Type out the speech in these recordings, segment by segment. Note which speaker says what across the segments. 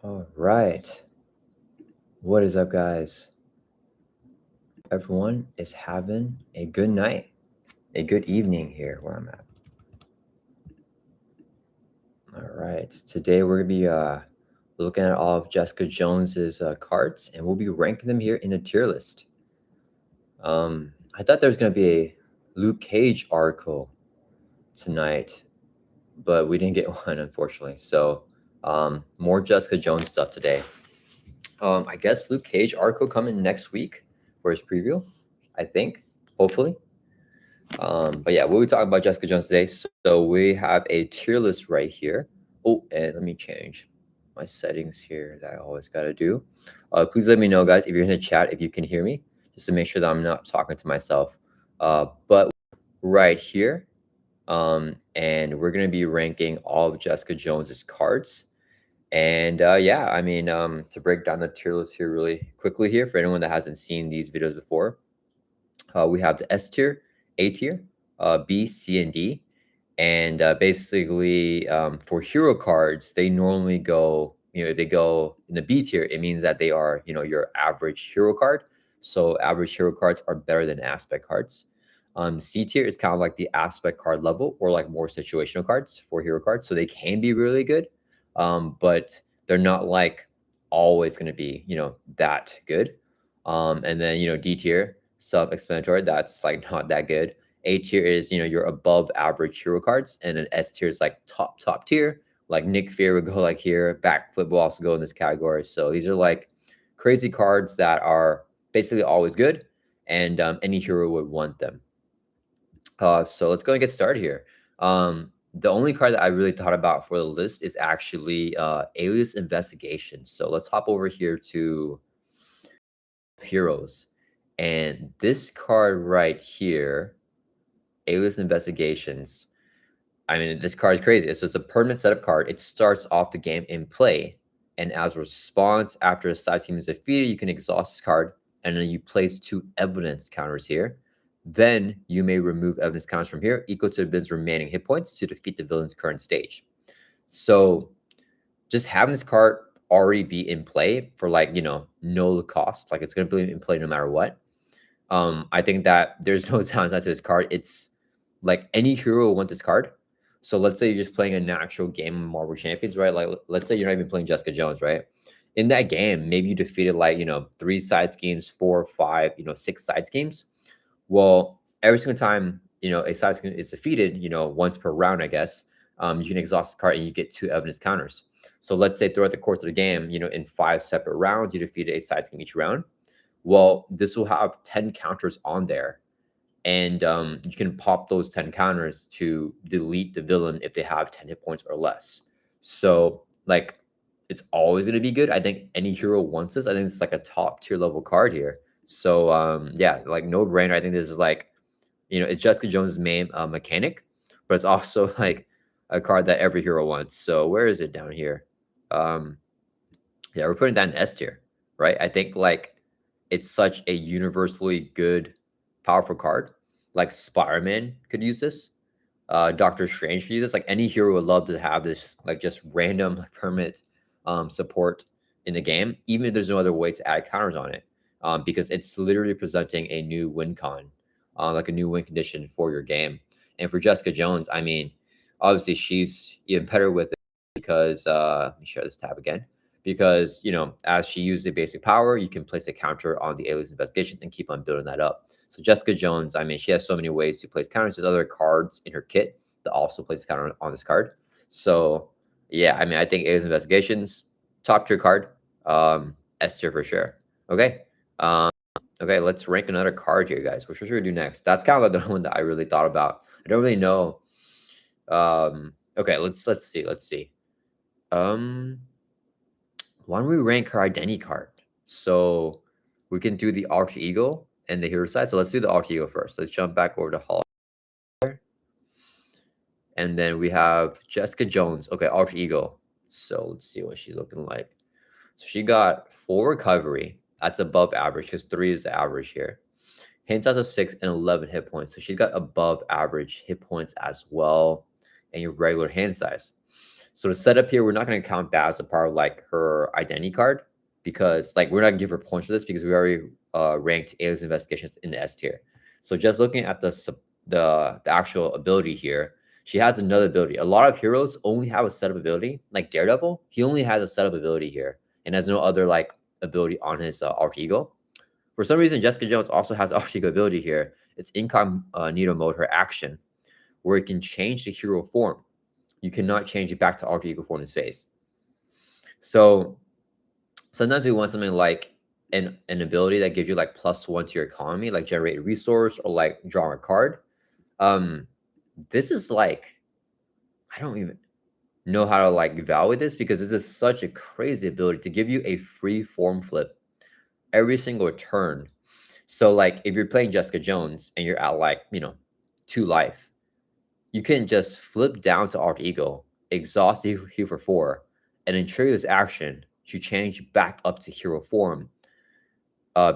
Speaker 1: All right. What is up, guys? Everyone is having a good night, a good evening here where I'm at. All right. Today we're going to be looking at all of Jessica Jones's cards, and we'll be ranking them here in a tier list. I thought there was going to be a Luke Cage article tonight, but we didn't get one, unfortunately. So more Jessica Jones stuff today. I guess Luke Cage article coming next week for his preview, I think, hopefully. But yeah, we'll be talking about Jessica Jones today. So we have a tier list right here. Oh, and let me change my settings here that I always got to do. Please let me know, guys, if you're in the chat, if you can hear me, just to make sure that I'm not talking to myself. But right here, and we're going to be ranking all of Jessica Jones's cards. And yeah, I mean, to break down the tier list here really quickly here for anyone that hasn't seen these videos before, we have the S tier, A tier, B, C, and D. And basically, for hero cards, they normally go, if they go in the B tier, it means that they are, your average hero card. So average hero cards are better than aspect cards. C tier is kind of like the aspect card level or like more situational cards for hero cards. So they can be really good, but they're not like always going to be, that good. And then, D tier, self-explanatory, that's like not that good. A tier is, your above average hero cards, and then S tier is like top tier. Like Nick Fear would go like here. Backflip will also go in this category. So these are like crazy cards that are basically always good, and any hero would want them. So let's go and get started here. The only card that I really thought about for the list is actually Alias Investigations. So let's hop over here to Heroes. And this card right here, Alias Investigations, I mean, this card is crazy. So it's a permanent setup card. It starts off the game in play. And as a response, after a side team is defeated, you can exhaust this card. And then you place 2 evidence counters here. Then you may remove evidence counters from here, equal to the villain's remaining hit points to defeat the villain's current stage. So just having this card already be in play for like, no cost, like it's going to be in play no matter what. I think that there's no downside to this card. It's like any hero will want this card. So let's say you're just playing a natural game of Marvel Champions, right? Like let's say you're not even playing Jessica Jones, right? In that game, maybe you defeated like, 3 side schemes, 4, 5, 6 side schemes. Well, every single time, a side scheme is defeated, once per round, I guess, you can exhaust the card and you get 2 evidence counters. So let's say throughout the course of the game, in 5 separate rounds, you defeated a side scheme each round. Well, this will have 10 counters on there. And you can pop those 10 counters to delete the villain if they have 10 hit points or less. So, like, it's always going to be good. I think any hero wants this. I think it's like a top tier level card here. So, yeah, like no brainer. I think this is like, it's Jessica Jones' main mechanic, but it's also like a card that every hero wants. So, where is it down here? Yeah, we're putting that in S tier, right? I think like it's such a universally good, powerful card. Like Spider-Man could use this. Doctor Strange could use this. Like any hero would love to have this, like just random like, permanent support in the game, even if there's no other way to add counters on it, because it's literally presenting a new win con, like a new win condition for your game. And for Jessica Jones, I mean, obviously she's even better with it because let me share this tab again. Because as she uses the basic power, you can place a counter on the Alias Investigation and keep on building that up. So Jessica Jones, I mean, she has so many ways to place counters. There's other cards in her kit that also place a counter on this card. So yeah, I mean, I think Alias Investigations, top tier card, S tier for sure. Okay. Okay, let's rank another card here, guys. What should we do next? That's kind of like the one that I really thought about. I don't really know. Okay, let's see. Why don't we rank her identity card? So we can do the alter ego and the hero side. So let's do the alter ego first. Let's jump back over to Hall. And then we have Jessica Jones. Okay, alter ego. So let's see what she's looking like. So she got 4 recovery. That's above average because 3 is the average here. Hand size of 6 and 11 hit points. So she's got above average hit points as well, and your regular hand size. So the setup here, we're not going to count that as a part of like her identity card because like we're not going to give her points for this because we already ranked Alias Investigations in the S tier. So just looking at the actual ability here, she has another ability. A lot of heroes only have a setup ability, like Daredevil. He only has a setup ability here and has no other like ability on his alter ego. For some reason, Jessica Jones also has alter ego ability here. It's incognito mode, her action, where it can change the hero form. You cannot change it back to alter ego form in his face. So sometimes we want something like an ability that gives you like +1 to your economy, like generate a resource or like draw a card. This is like, I don't even know how to like evaluate this because this is such a crazy ability to give you a free form flip every single turn. So like if you're playing Jessica Jones and you're at like, 2 life, you can just flip down to alter ego, exhaust the heal for 4, and then trigger this action to change back up to hero form.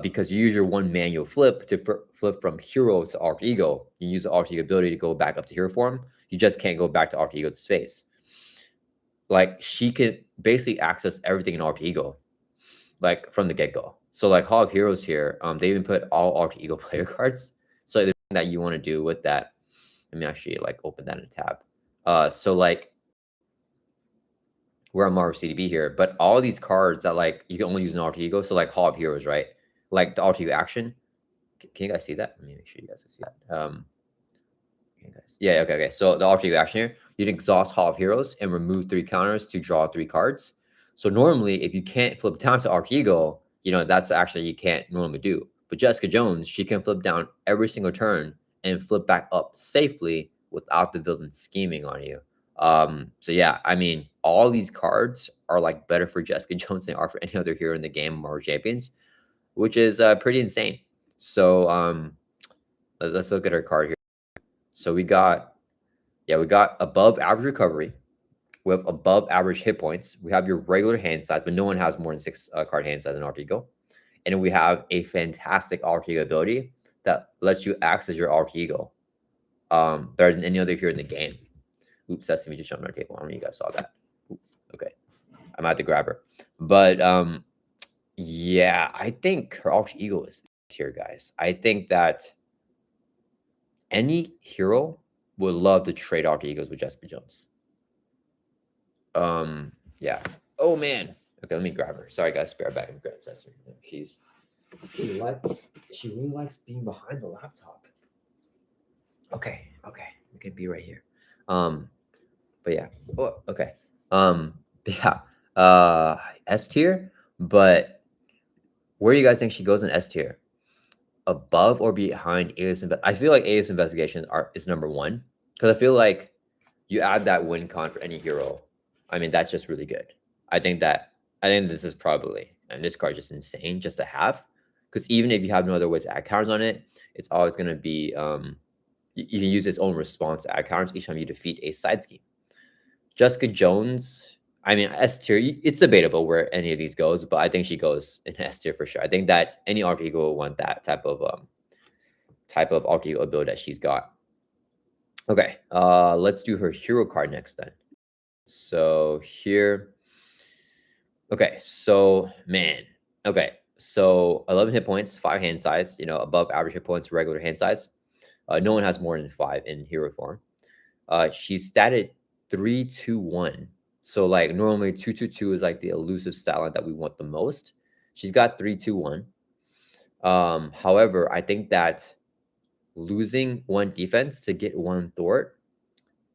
Speaker 1: Because you use your 1 manual flip to flip from hero to alter ego. You use the alter ego ability to go back up to hero form. You just can't go back to alter ego space. Like she can basically access everything in alter ego, like from the get-go. So like Hall of Heroes here, they even put all alter ego player cards. So there's that you want to do with that. Let me actually like open that in a tab. So like we're on Marvel CDB here, but all these cards that like you can only use in alter ego. So like Hall of Heroes, right? Like the alter ego action. Can you guys see that? Let me make sure you guys can see that. Okay, guys. Yeah, okay. So the alter ego action here, you'd exhaust Hall of Heroes and remove 3 counters to draw 3 cards. So normally, if you can't flip down to alter ego, that's actually you can't normally do. But Jessica Jones, she can flip down every single turn and flip back up safely without the villain scheming on you. So yeah, I mean, all these cards are like better for Jessica Jones than they are for any other hero in the game, Marvel Champions, which is pretty insane. So let's look at her card here. So we got above average recovery. We have above average hit points. We have your regular hand size, but no one has more than 6 card hand size in alter ego. And then we have a fantastic alter ego ability that lets you access your alter ego better than any other hero in the game. Oops, Sesame just jumped on our table. I don't know if you guys saw that. Okay, I'm at to grab her. But yeah, I think her alter ego is tier, guys. I think that any hero would love to trade alter egos with Jessica Jones. Yeah. Oh man. Okay, let me grab her. Sorry, guys. Spare back and grab Sesame. She really likes being behind the laptop. Okay. We can be right here. But yeah. Oh, okay. Yeah. S tier, but where do you guys think she goes in S tier? Above or behind Alias I feel like Alias Investigations is number 1 because I feel like you add that win con for any hero. I mean, that's just really good. I think this is probably, and this card is just insane just to have, because even if you have no other ways to add counters on it, it's always going to be you can use its own response to add counters each time you defeat a side scheme. Jessica Jones, I mean, S tier, it's debatable where any of these goes, but I think she goes in S tier for sure. I think that any alter ego will want that type of alter ego ability that she's got. Okay, let's do her hero card next then. So here, okay, so man, okay, so 11 hit points, 5 hand size, above average hit points, regular hand size. No one has more than 5 in hero form. She's statted 3-2-1. So like normally 2-2-2 is like the elusive stat line that we want the most. She's got 3-2-1. However, I think that losing 1 defense to get 1 thwart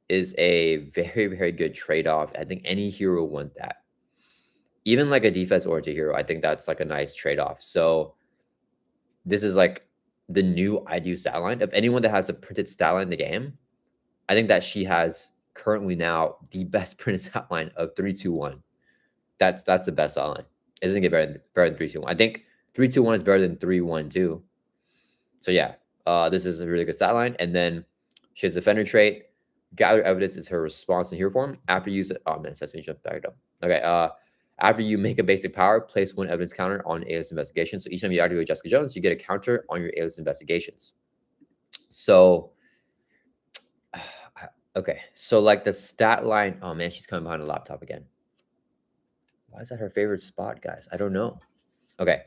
Speaker 1: is a very, very good trade-off. I think any hero would want that. Even like a defense-oriented hero, I think that's like a nice trade-off. So this is like the new ideal stat line. Of anyone that has a printed stat line in the game, I think that she has currently now the best printed stat line of 3-2-1. That's the best stat line. It doesn't get better than 3-2-1. I think 3-2-1 is better than 3-1-2. So yeah, this is a really good stat line. And then she has defender trait. Gather evidence is her response in hero form. After you use it, oh man, Sesame jumped back up. Okay, after you make a basic power, place 1 evidence counter on Alias Investigations. So each time you activate Jessica Jones, you get a counter on your Alias Investigations. So Okay, so like the stat line. Oh man, she's coming behind a laptop again. Why is that her favorite spot, guys? I don't know. Okay,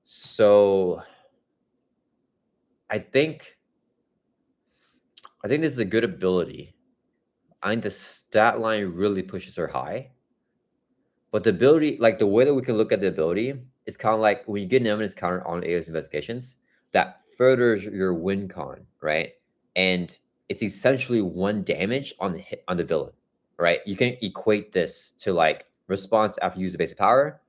Speaker 1: so I think this is a good ability. I think the stat line really pushes her high, but the ability, like the way that we can look at the ability, is kind of like when you get an evidence counter on Alias Investigations, that furthers your win con, right? And it's essentially 1 damage on the hit on the villain, right? You can equate this to like response after you use the basic power,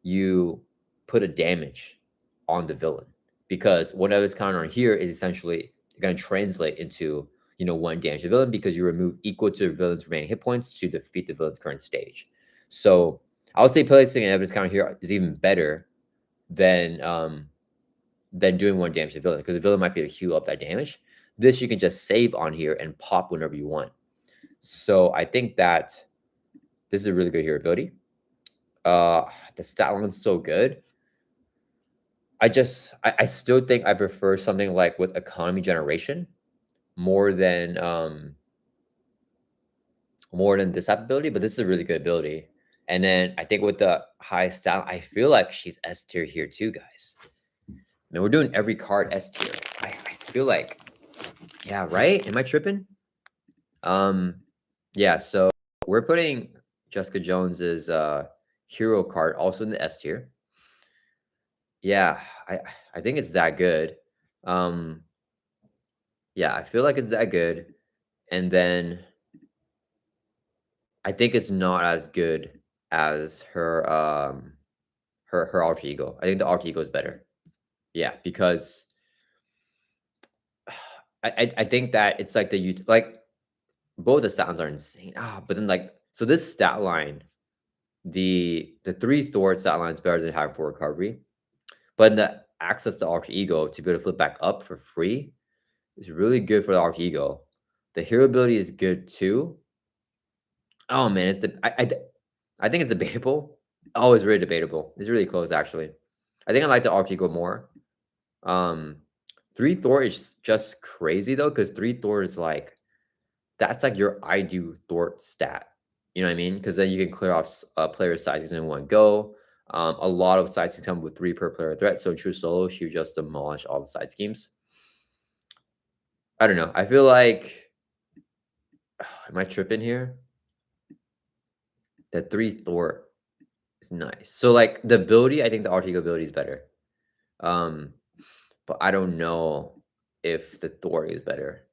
Speaker 1: you put a damage on the villain because whatever is counted on here is essentially going to translate into 1 damage to the villain because you remove equal to the villain's remaining hit points to defeat the villain's current stage. So I would say placing an evidence counter here is even better than doing 1 damage to the villain because the villain might be able to heal up that damage. This you can just save on here and pop whenever you want. So I think that this is a really good hero ability. The stat line's so good. I still think I prefer something like with economy generation more than this type of ability, but this is a really good ability. And then I think with the high stat, I feel like she's S tier here too, guys. And we're doing every card S tier. I feel like, yeah, right? Am I tripping? Yeah, so we're putting Jessica Jones's hero card also in the S tier. Yeah, I think it's that good. Yeah, I feel like it's that good. And then I think it's not as good as her alter ego. I think the alter ego is better. Yeah, because I think that it's like like both the stat lines are insane. But then like so this stat line, the 3 Thor stat line is better than having 4 recovery. But the access to alter ego to be able to flip back up for free is really good for the alter ego. The hero ability is good too. Oh man, I think it's debatable. Oh, it's really debatable. It's really close actually. I think I like the alter ego more. 3 Thor is just crazy though, because 3 Thor is like that's like your I do Thor stat. You know what I mean? Because then you can clear off player sizes in one go. A lot of side schemes come with 3 per player threat. So in true solo, you just demolish all the side schemes. I don't know. I feel like am I tripping here? The 3 Thor is nice. So like the ability, I think the alter ego ability is better. But I don't know if the Thor is better.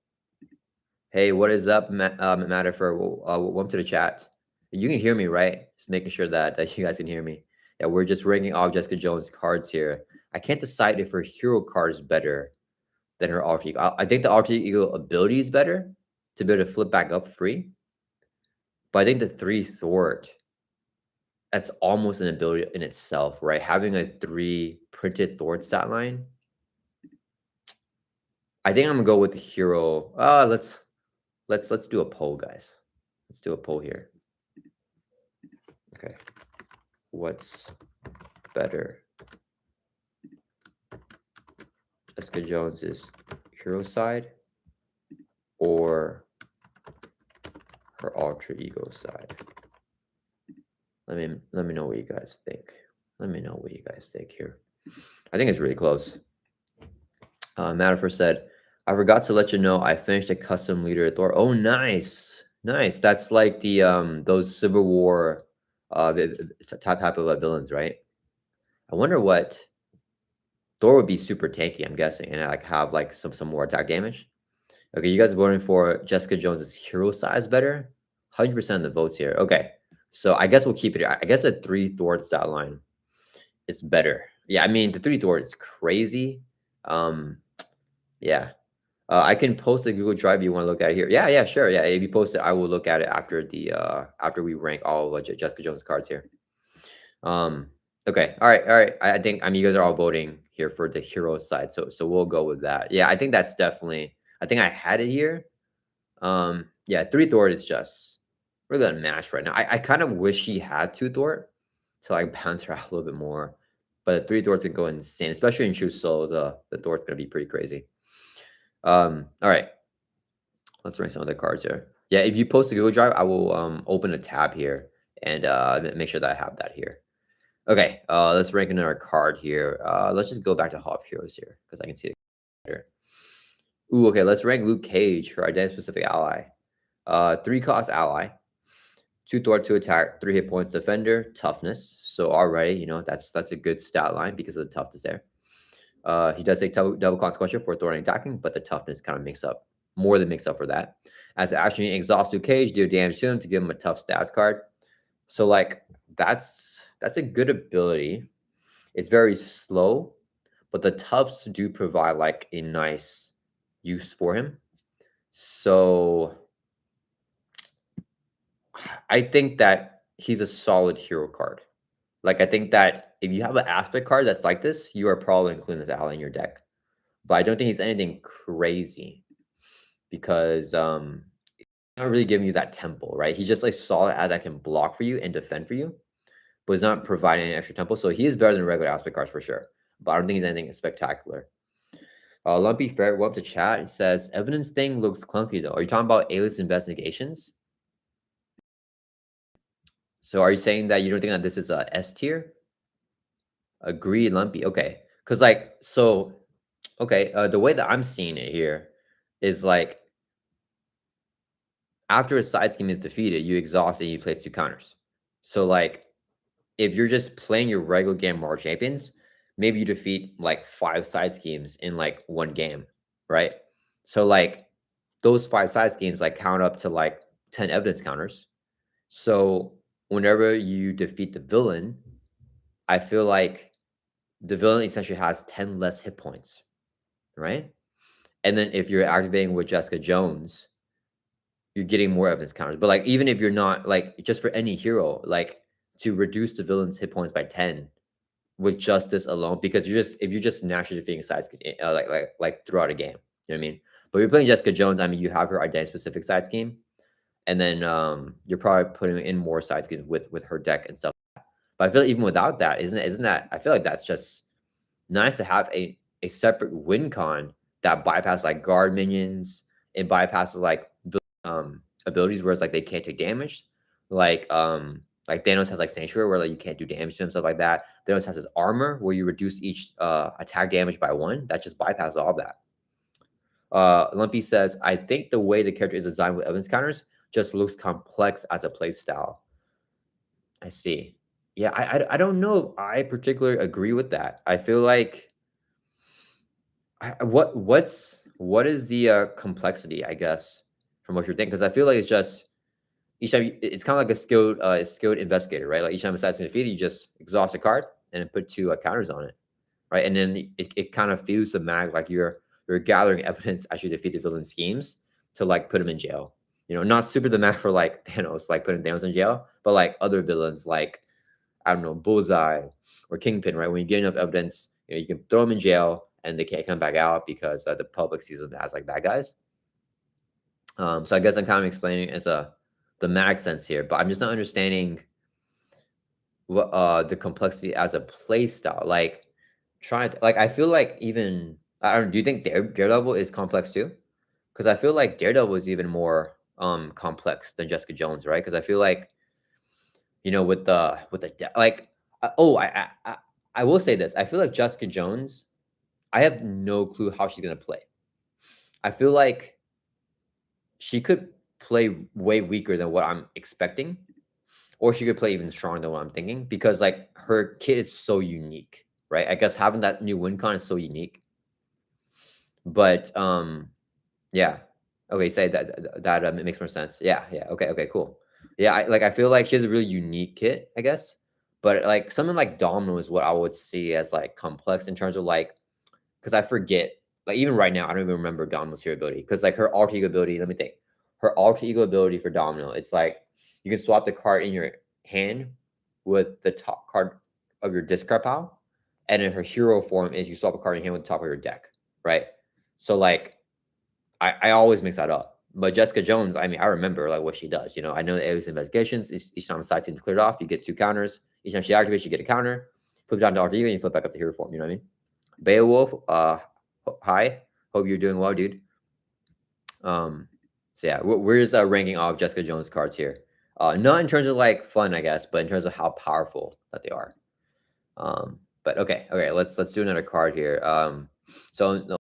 Speaker 1: Hey, what is up, Matter for welcome to the chat. You can hear me, right? Just making sure that you guys can hear me. Yeah, we're just ranking off Jessica Jones cards here. I can't decide if her hero card is better than her alter ego. I think the alter ego ability is better to be able to flip back up free. But I think the 3 Thwart, that's almost an ability in itself, right? Having a 3 printed Thwart stat line. I think I'm gonna go with the hero. Let's do a poll, guys. Let's do a poll here. Okay. What's better? Jessica Jones's hero side or her alter ego side? Let me know what you guys think. Let me know what you guys think here. I think it's really close. Matterfer said, I forgot to let you know I finished a custom leader at Thor. Oh, nice. Nice. That's like the those Civil War type of villains, right? I wonder what Thor would be super tanky, I'm guessing, and like have like some more attack damage. Okay, you guys are voting for Jessica Jones's hero size better? 100% of the votes here. Okay, so I guess we'll keep it. I guess a 3 Thor stat line is better. Yeah, I mean the 3 Thor is crazy. Yeah. I can post a Google Drive if you want to look at it here. Yeah, sure. Yeah, if you post it, I will look at it after the after we rank all of Jessica Jones cards here. Okay, all right. I think you guys are all voting here for the hero side, so we'll go with that. Yeah, I think that's definitely. I think I had it here. Yeah, 3 Thwart is just we're gonna match right now. I kind of wish she had 2 Thwart to like bounce her out a little bit more, but 3 Thwart's gonna go insane, especially in true solo. The Thwart's gonna be pretty crazy. All right. Let's rank some other cards here. Yeah, if you post a Google Drive, I will open a tab here and make sure that I have that here. Okay, let's rank another card here. Let's just go back to Hop Heroes here because I can see it better. Ooh, okay, let's rank Luke Cage, her identity-specific ally. 3-cost ally, 2 thwart, 2 attack, 3 hit points, defender, toughness. So already, you know, that's a good stat line because of the toughness there. He does take double consequential for thwarting and attacking, but the toughness kind of more than makes up for that. As an action, exhaust Luke Cage, deal damage to him to give him a tough stats card. So like that's a good ability. It's very slow, but the toughs do provide like a nice use for him. So I think that he's a solid hero card. Like I think that if you have an aspect card that's like this, you are probably including this ally in your deck. But I don't think he's anything crazy because he's not really giving you that tempo, right? He's just like solid ad that can block for you and defend for you, but he's not providing any extra tempo. So he is better than regular aspect cards for sure. But I don't think he's anything spectacular. Lumpy Ferret went up to chat and says, evidence thing looks clunky though. Are you talking about Alias Investigations? So are you saying that you don't think that this is a S tier? Agreed, Lumpy. Okay. Because like, so, okay, the way that I'm seeing it here is like, after a side scheme is defeated, you exhaust and you place 2 counters. So like, if you're just playing your regular game March Champions, maybe you defeat like 5 side schemes in like 1 game, right? So like those 5 side schemes like count up to like 10 evidence counters. So whenever you defeat the villain, I feel like the villain essentially has 10 less hit points, right? And then if you're activating with Jessica Jones, you're getting more evidence counters. But like even if you're not like just for any hero, like to reduce the villain's hit points by 10 with justice alone, because if you're just naturally defeating side scheme, like throughout a game, you know what I mean? But if you're playing Jessica Jones, I mean you have her identity specific side scheme, and then you're probably putting in more side schemes with her deck and stuff. But I feel like even without that, isn't that I feel like that's just nice to have a separate win con that bypasses like guard minions. It bypasses like abilities where it's like they can't take damage. Like Thanos has like Sanctuary where like you can't do damage to him, stuff like that. Thanos has his armor where you reduce each attack damage by 1. That just bypasses all of that. Lumpy says, I think the way the character is designed with evidence counters just looks complex as a play style. I see. Yeah, I don't know if I particularly agree with that. I feel like what is the complexity, I guess, from what you're thinking? Because I feel like it's just each time it's kind of like a skilled investigator, right? Like each time assassin defeated, you just exhaust a card and then put 2 counters on it, right? And then it kind of feels the mag like you're gathering evidence as you defeat the villain schemes to like put him in jail. You know, not super the mag for like Thanos, like putting Thanos in jail, but like other villains like I don't know, Bullseye or Kingpin, right? When you get enough evidence, you know, you can throw them in jail and they can't come back out because the public sees them as like bad guys. So I guess I'm kind of explaining as the mag sense here, but I'm just not understanding what the complexity as a play style. Like trying to, like I feel like even I don't. Do you think Daredevil is complex too? Because I feel like Daredevil is even more complex than Jessica Jones, right? Because I feel like you know with like I will say this. I feel like Jessica Jones. I have no clue how she's gonna play. I feel like she could play way weaker than what I'm expecting, or she could play even stronger than what I'm thinking because like her kit is so unique, right? I guess having that new win con is so unique. But yeah. Okay, say that it makes more sense. Yeah, yeah. Okay, cool. Yeah, I feel like she has a really unique kit, I guess. But like something like Domino is what I would see as like complex in terms of like because I forget, like even right now, I don't even remember Domino's hero ability because like her alter ego ability. Let me think. Her alter ego ability for Domino, it's like you can swap the card in your hand with the top card of your discard pile, and in her hero form is you swap a card in your hand with the top of your deck, right? So like I always mix that up. But Jessica Jones, I mean, I remember like what she does. You know, I know the Alias Investigations. Each time the side seems cleared off, you get 2 counters. Each time she activates, you get a counter. Flip down to alter ego, and you flip back up to hero form. You know what I mean? Beowulf, hi. Hope you're doing well, dude. Um, So yeah, we're just ranking off Jessica Jones cards here. Not in terms of like fun, I guess, but in terms of how powerful that they are. But okay, let's do another card here. So no,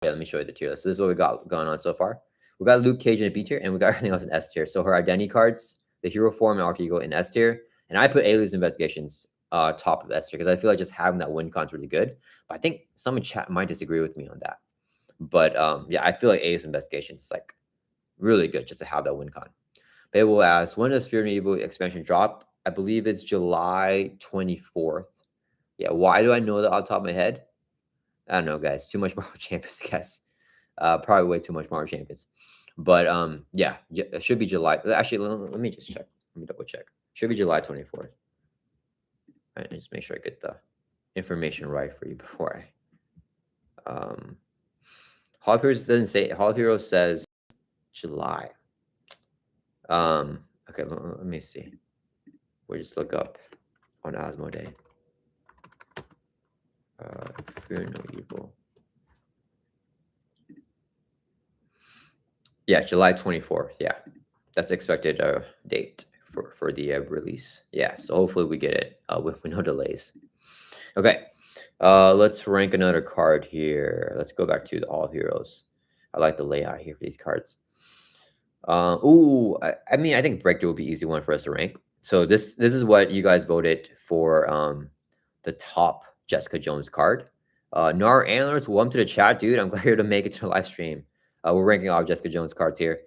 Speaker 1: yeah, let me show you the tier list. So this is what we got going on so far. We got Luke Cage in a B tier, and we got everything else in S tier. So her identity cards, the hero form, and alter ego in S tier, and I put Alias Investigations top of S tier because I feel like just having that win con is really good. But I think some in chat might disagree with me on that. But yeah, I feel like Alias Investigations is like really good just to have that win con. They will ask, when does Fear and Evil expansion drop? I believe it's July 24th. Yeah, why do I know that off the top of my head? I don't know, guys. Too much Marvel Champions, I guess. Probably way too much Marvel Champions. But yeah, it should be July. Actually, let me just check. Let me double check. Should be July 24th. All right, just make sure I get the information right for you before I. Hall of Heroes doesn't say. Hall of Heroes says July. Okay, let me see. We'll just look up on Asmodee. Fear no evil. Yeah, July 24th. Yeah, that's expected date for the release. Yeah, so hopefully we get it with no delays. Okay, let's rank another card here. Let's go back to the All Heroes. I like the layout here for these cards. I mean, I think Breakthrough will be easy one for us to rank. So this is what you guys voted for the top Jessica Jones card. Nar Antlers, welcome to the chat, dude. I'm glad you're to make it to the live stream. We're ranking all Jessica Jones cards here.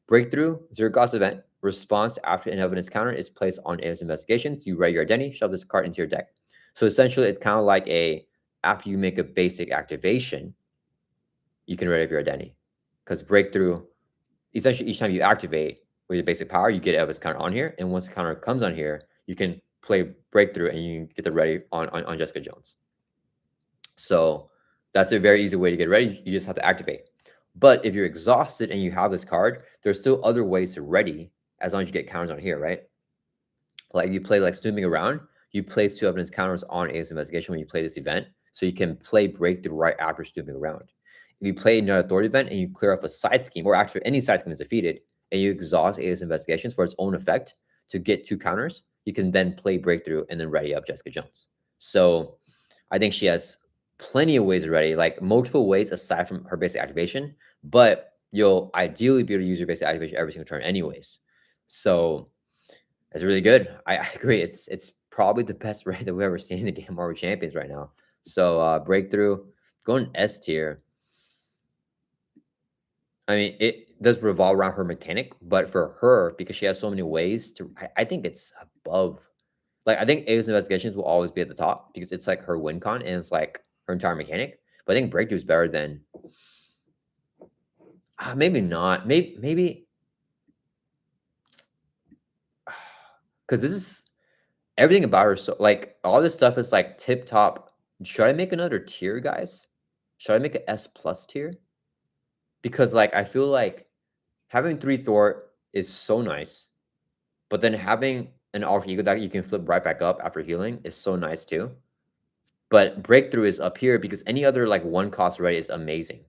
Speaker 1: Breakthrough, zero cost event. Response after an evidence counter is placed on Alias Investigations. You write your identity, shove this card into your deck. So essentially, it's kind of like after you make a basic activation, you can write up your identity. Because Breakthrough, essentially each time you activate with your basic power, you get Eva's counter on here. And once the counter comes on here, you can play Breakthrough and you can get the ready on Jessica Jones. So that's a very easy way to get ready. You just have to activate. But if you're exhausted and you have this card, there's still other ways to ready as long as you get counters on here, right? Like you play like Snooping Around, you place 2 evidence counters on Alias Investigation when you play this event. So you can play Breakthrough right after Snooping Around. If you play another authority event and you clear off a side scheme, or after any side scheme is defeated, and you exhaust Alias Investigations for its own effect to get 2 counters, you can then play Breakthrough and then ready up Jessica Jones. So I think she has plenty of ways to ready, like multiple ways aside from her basic activation, but you'll ideally be able to use your basic activation every single turn anyways. So it's really good. I agree. It's probably the best raid that we've ever seen in the game Marvel Champions right now. So Breakthrough, going S tier. I mean, it does revolve around her mechanic, but for her, because she has so many ways to, I think it's above. Like, I think Alias Investigations will always be at the top because it's like her win con and it's like her entire mechanic. But I think Breakthrough is better than. Maybe not. Maybe. Because this is everything about her. So, like, all this stuff is like tip top. Should I make another tier, guys? Should I make an S plus tier? Because, like, I feel like having 3 Thor is so nice. But then having an alter ego that you can flip right back up after healing is so nice too. But Breakthrough is up here because any other like 1 cost ready is amazing.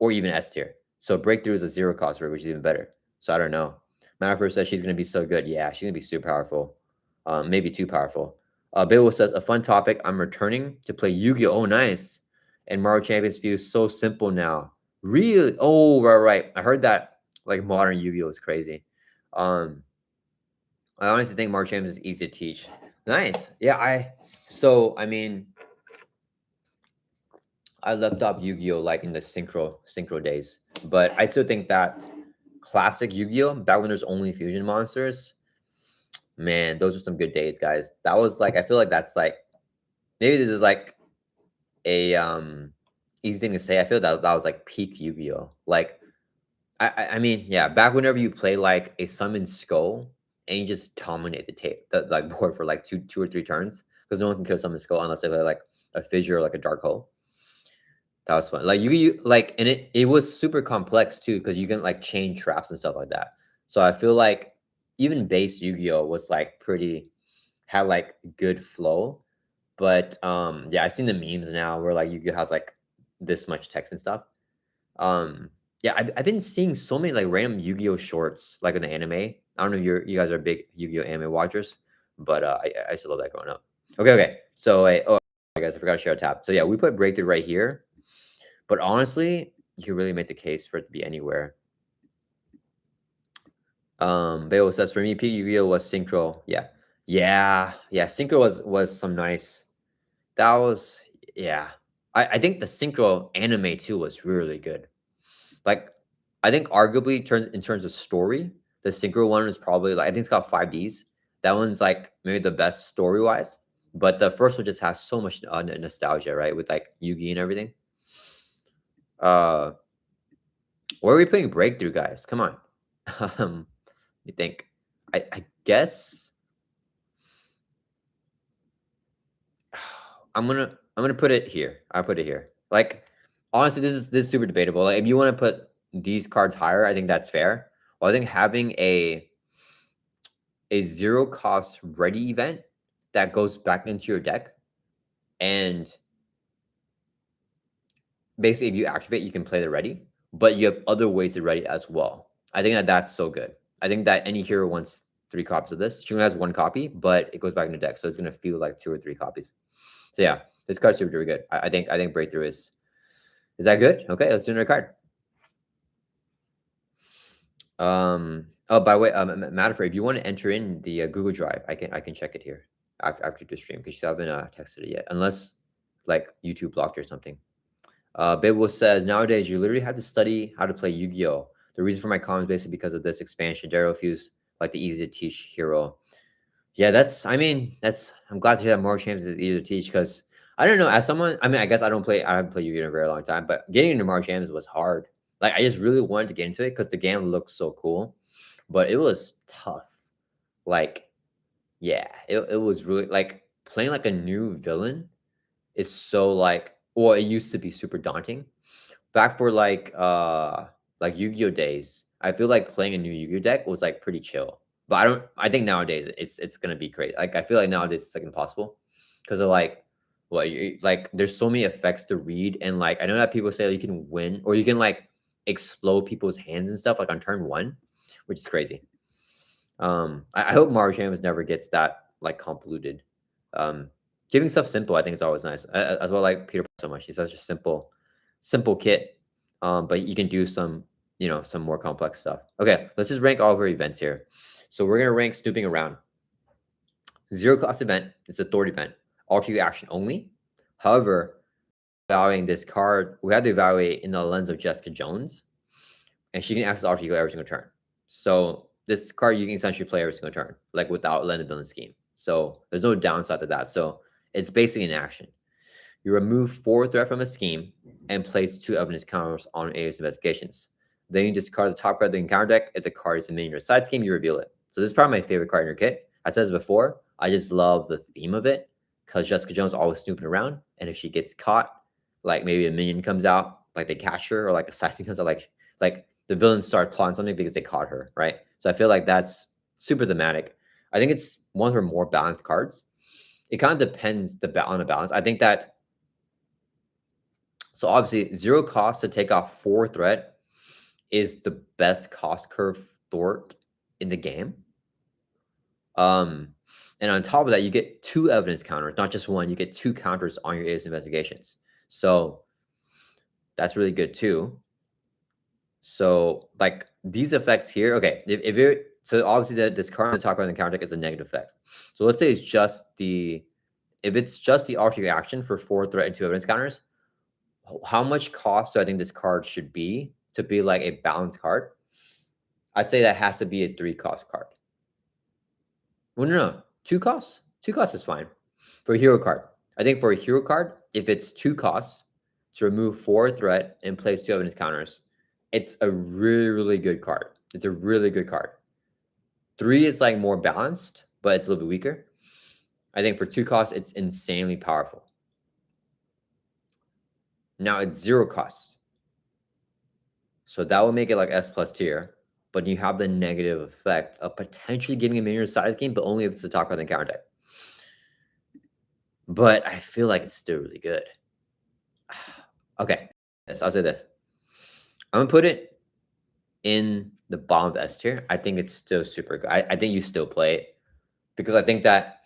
Speaker 1: Or even S tier. So Breakthrough is a 0 cost ready, which is even better. So I don't know. Manafer says she's going to be so good. Yeah, she's going to be super powerful. Maybe too powerful. Bill says, a fun topic. I'm returning to play Yu-Gi-Oh! Oh, nice. And Marvel Champions feels so simple now. Really? Oh, right. I heard that like modern Yu-Gi-Oh! Is crazy. I honestly think Marvel Champions is easy to teach. Nice. Yeah, I mean, I left off Yu-Gi-Oh! Like in the synchro days. But I still think that classic Yu-Gi-Oh! Back when there's only fusion monsters, man, those are some good days, guys. That was like, I feel like that's like, maybe this is like a easy thing to say. I feel that was like peak Yu-Gi-Oh! Like, I mean, yeah, back whenever you play like a summoned skull and you just dominate the like board for like two or 3 turns because no one can kill summoned skull unless they play like a fissure or like a dark hole. That was fun. Like you like, and it was super complex too because you can like chain traps and stuff like that. So I feel like even base Yu-Gi-Oh was like had like good flow. But yeah, I've seen the memes now where like Yu-Gi-Oh has like this much text and stuff. Yeah, I've been seeing so many like random Yu-Gi-Oh shorts like in the anime. I don't know if you guys are big Yu-Gi-Oh anime watchers, but I used to love that growing up. Okay. So oh guys, I forgot to share a tab. So yeah, we put breakthrough right here, but honestly, you can really make the case for it to be anywhere. Bayo says for me, peak Yu-Gi-Oh was Synchro. Yeah. Synchro was some nice. That was yeah. I think the Synchro anime too was really good. Like, I think arguably in terms of story, the Synchro one is probably like I think it's got 5Ds. That one's like maybe the best story wise. But the first one just has so much nostalgia, right? With like Yugi and everything. Uh, where are we putting breakthrough, guys? Come on. You think? I guess I'm gonna put it here. I'll put it here. Like honestly, this is super debatable. Like if you want to put these cards higher, I think that's fair. Well, I think having a zero cost ready event that goes back into your deck, and basically if you activate, you can play the ready, but you have other ways to ready as well. I think that that's so good. I think that any hero wants 3 copies of this. She only has 1 copy, but it goes back in the deck, so it's gonna feel like 2 or 3 copies. So yeah, this card's super good. I think breakthrough is that good? Okay, let's do another card. Oh, by the way, matter if you want to enter in the Google Drive, I can check it here after the stream because you haven't texted it yet, unless like YouTube blocked or something. Bibble says nowadays you literally have to study how to play Yu-Gi-Oh. The reason for my comment is basically because of this expansion. Daryl feels like the easy to teach hero. Yeah, that's I'm glad to hear that more champs is easy to teach because I don't know, as someone, I mean, I guess I haven't played Yu-Gi-Oh in a very long time, but getting into March champs was hard. Like I just really wanted to get into it because the game looked so cool, but it was tough. Like, yeah, it was really like playing like a new villain is so well, it used to be super daunting. Back for like Yu-Gi-Oh days, I feel like playing a new Yu-Gi-Oh deck was like pretty chill. But I think nowadays it's gonna be crazy. Like I feel like nowadays it's like impossible because of like like there's so many effects to read, and like I know that people say you can win or you can like explode people's hands and stuff like on turn 1, which is crazy. I hope Mario Shamus never gets that like convoluted. Keeping stuff simple, I think, is always nice. As well, like Peter so much. He's such a simple kit. But you can do some, some more complex stuff. Okay, let's just rank all of our events here. So we're gonna rank Snooping Around. Zero cost event. It's authority event. Alter ego action only. However, evaluating this card, we have to evaluate in the lens of Jessica Jones, and she can access alter ego every single turn. So this card you can essentially play every single turn, like without land villain scheme. So there's no downside to that. So it's basically an action. You remove 4 threat from a scheme and place 2 evidence counters on Alias Investigations. Then you discard the top card of the encounter deck. If the card is a minion or side scheme, you reveal it. So this is probably my favorite card in your kit. I said this before. I just love the theme of it because Jessica Jones is always snooping around, and if she gets caught, like maybe a minion comes out, like they catch her, or like a side scheme comes out, like the villains start plotting something because they caught her, right? So I feel like that's super thematic. I think it's one of her more balanced cards. It kind of depends on the balance. I think that so obviously 0 cost to take off 4 threat is the best cost curve thwart in the game. And on top of that, you get 2 evidence counters, not just 1. You get 2 counters on your Alias Investigations. So that's really good too. So like these effects here, okay, if you're so obviously this card to talk about in the counter deck is a negative effect. So let's say if it's just the alter reaction for 4 threat and 2 evidence counters, how much cost do I think this card should be to be like a balanced card? I'd say that has to be a 3 cost card. Well, no, 2 costs. 2 costs is fine for a hero card. I think for a hero card, if it's 2 costs to remove 4 threat and place 2 evidence counters, it's a really, really good card. It's a really good card. 3 is like more balanced, but it's a little bit weaker. I think for 2 costs, it's insanely powerful. Now it's 0 cost. So that will make it like S plus tier, but you have the negative effect of potentially getting a minion size game, but only if it's the top card in the counter deck. But I feel like it's still really good. Okay, yes, I'll say this. I'm gonna put it in the bottom of the S tier. I think it's still super good. I think you still play it because I think that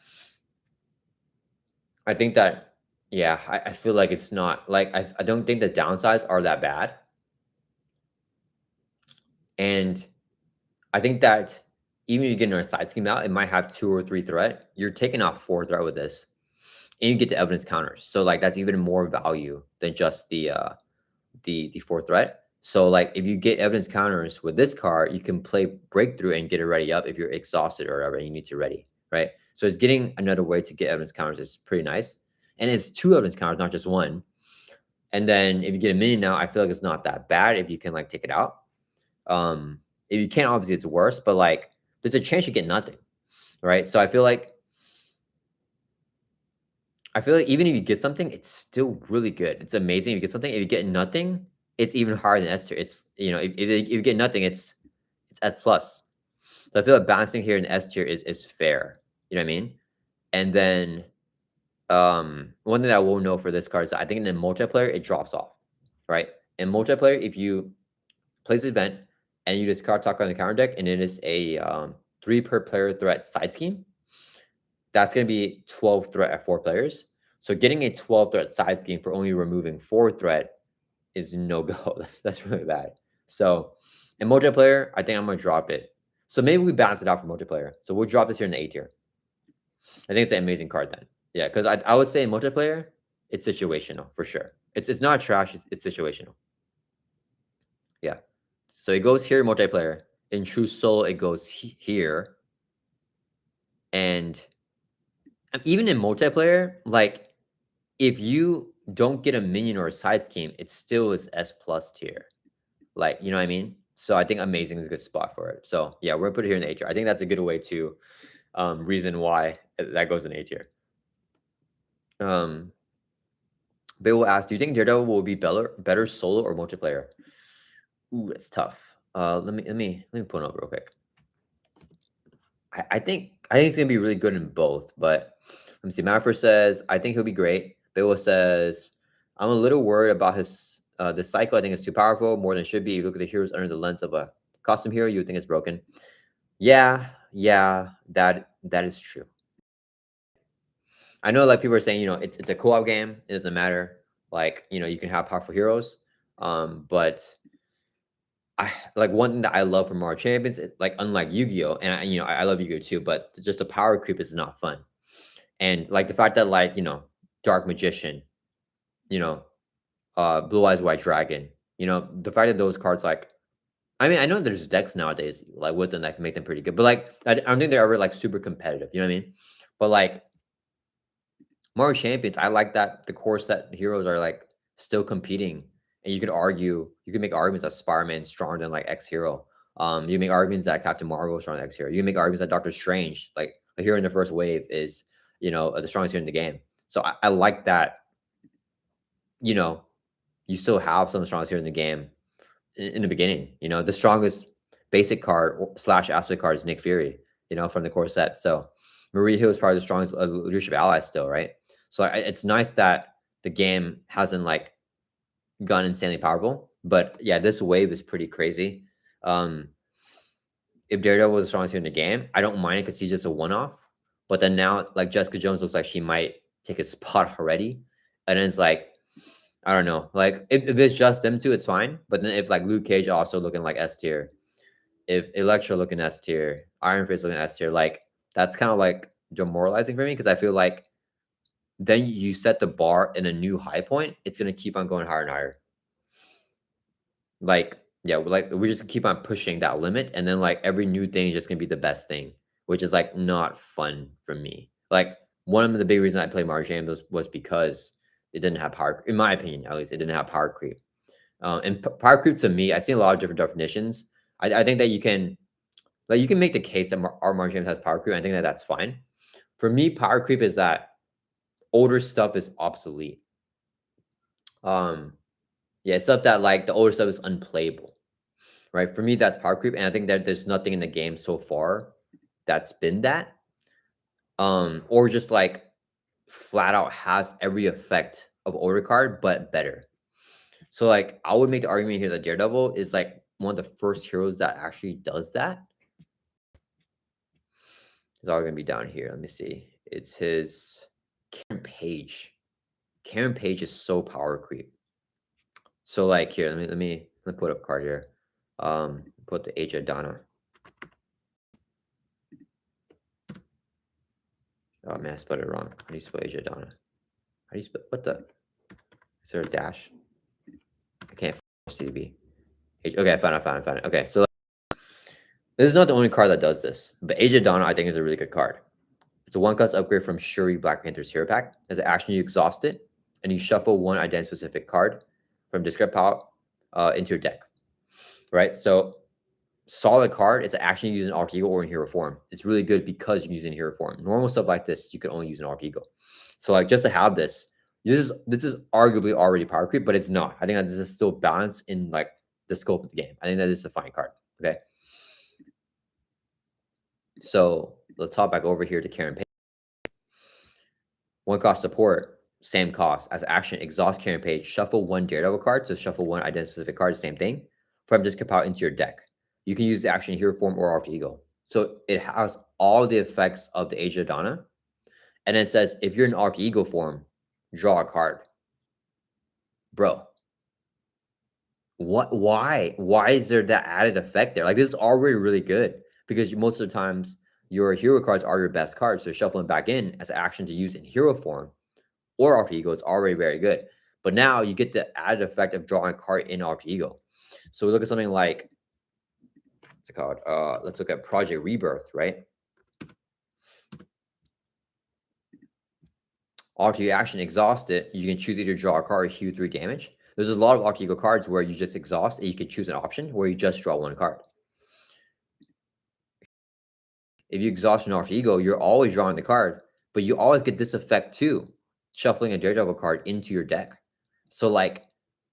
Speaker 1: yeah, I feel like it's not like I don't think the downsides are that bad. And I think that even if you get another side scheme out, it might have 2 or 3 threat. You're taking off 4 threat with this, and you get the evidence counters. So like that's even more value than just the 4 threat. So like if you get evidence counters with this card, you can play breakthrough and get it ready up if you're exhausted or whatever and you need to ready, right? So it's getting another way to get evidence counters is pretty nice. And it's 2 evidence counters, not just 1. And then if you get a minion now, I feel like it's not that bad if you can like take it out. If you can't, obviously it's worse, but like there's a chance you get nothing, right? So I feel like even if you get something, it's still really good. It's amazing if you get something. If you get nothing, it's even harder than S tier. It's if you get nothing, it's S plus. So I feel like balancing here in S tier is fair. You know what I mean? And then one thing that I will know for this card is that I think in the multiplayer it drops off, right? In multiplayer, if you play this event and you just card talk on the counter deck, and it is a 3 per player threat side scheme, that's going to be 12 threat at 4 players. So getting a 12 threat side scheme for only removing 4 threat is no go. That's really bad. So in multiplayer, I think I'm going to drop it. So maybe we balance it out for multiplayer. So we'll drop this here in the A tier. I think it's an amazing card then. Yeah, because I would say in multiplayer, it's situational for sure. It's not trash. It's situational. Yeah. So it goes here in multiplayer. In true solo, it goes here. And even in multiplayer, like if you don't get a minion or a side scheme, it still is S plus tier. Like, you know what I mean? So I think amazing is a good spot for it. So yeah, we're gonna put it here in the A tier. I think that's a good way to reason why that goes in A tier. Bill will ask, do you think Daredevil will be better solo or multiplayer? Ooh, it's tough. Let me pull it up real quick. I think it's gonna be really good in both, but let me see. Maffer says, I think he'll be great. Bill says, I'm a little worried about his the cycle. I think it's too powerful, more than it should be. You look at the heroes under the lens of a costume hero, you would think it's broken. Yeah, that is true. I know like people are saying, it's a co-op game, it doesn't matter. Like, you can have powerful heroes. But I like one thing that I love from Mario Champions, like unlike Yu-Gi-Oh, and I love Yu-Gi-Oh too, but just the power creep is not fun. And like the fact that like, Dark Magician, you know, Blue Eyes White Dragon, the fact that those cards like I mean, I know there's decks nowadays like with them that can make them pretty good, but like I don't think they're ever like super competitive, you know what I mean? But like Mario Champions, I like that the core set heroes are like still competing, and you could make arguments that Spider-Man stronger than like X hero. You make arguments that Captain Marvel is stronger than X hero. You make arguments that Doctor Strange, like a hero in the first wave, is the strongest hero in the game. So I like that. You know, you still have some of the strongest hero in the game in the beginning. The strongest basic card slash aspect card is Nick Fury. From the core set. So Maria Hill is probably the strongest leadership ally still, right? So it's nice that the game hasn't like gone insanely powerful. But yeah, this wave is pretty crazy. If Daredevil was the strongest hero in the game, I don't mind it because he's just a one-off. But then now, like Jessica Jones looks like she might take a spot already, and then it's like I don't know. Like if it's just them two, it's fine. But then if like Luke Cage also looking like S tier, if Electro looking S tier, Iron Fist looking S tier, like that's kind of like demoralizing for me because I feel like then you set the bar in a new high point, it's gonna keep on going higher and higher. Like, yeah, we just keep on pushing that limit, and then like every new thing is just gonna be the best thing, which is like not fun for me. Like one of the big reasons I play Mario Jam was because it didn't have power, in my opinion, at least it didn't have power creep. And power creep to me, I see a lot of different definitions. I think that you can make the case that our Mario Jam has power creep. I think that that's fine. For me, power creep is that older stuff is obsolete. Yeah, stuff that like the older stuff is unplayable, right? For me, that's power creep, and I think that there's nothing in the game so far that's been that, or just like flat out has every effect of older card but better. So like I would make the argument here that Daredevil is like one of the first heroes that actually does that. It's all gonna be down here. Let me see. It's his Karen Page. Karen Page is so power creep. So like here, let me put up a card here. Put the Age of Donna. Oh man, I spelled it wrong. How do you spell Age of Donna? How do you spell what the? Is there a dash? I can't CDB. Okay, I found it. Okay, so this is not the only card that does this, but Age of Donna I think is a really good card. It's a 1-cost upgrade from Shuri Black Panther's hero pack. As an action, you exhaust it, and you shuffle one identity-specific card from discard pile into your deck. Right? So, solid card is an action you use in alter ego or in hero form. It's really good because you can use it in hero form. Normal stuff like this, you can only use in alter ego. So, like, just to have this is arguably already power creep, but it's not. I think that this is still balanced in, like, the scope of the game. I think that this is a fine card. Okay? So, let's hop back over here to Karen Page. 1-cost support, same cost. As action, exhaust Karen Page, shuffle one Daredevil card, so shuffle one identity-specific card, same thing, from discard pile into your deck. You can use the action in hero form or alter ego. So it has all the effects of the Age of Donna. And then it says, if you're in alter ego form, draw a card. Bro, why is there that added effect there? Like, this is already really good because most of the times your hero cards are your best cards. So shuffling back in as an action to use in hero form or alter ego, it's already very good. But now you get the added effect of drawing a card in alter ego. So we look at something like, what's it called? Let's look at Project Rebirth, right? Alter ego action, exhaust it. You can choose either draw a card or heal 3 damage. There's a lot of alter ego cards where you just exhaust and you can choose an option where you just draw 1 card. If you exhaust an alter ego, you're always drawing the card, but you always get this effect too, shuffling a Daredevil card into your deck. So like,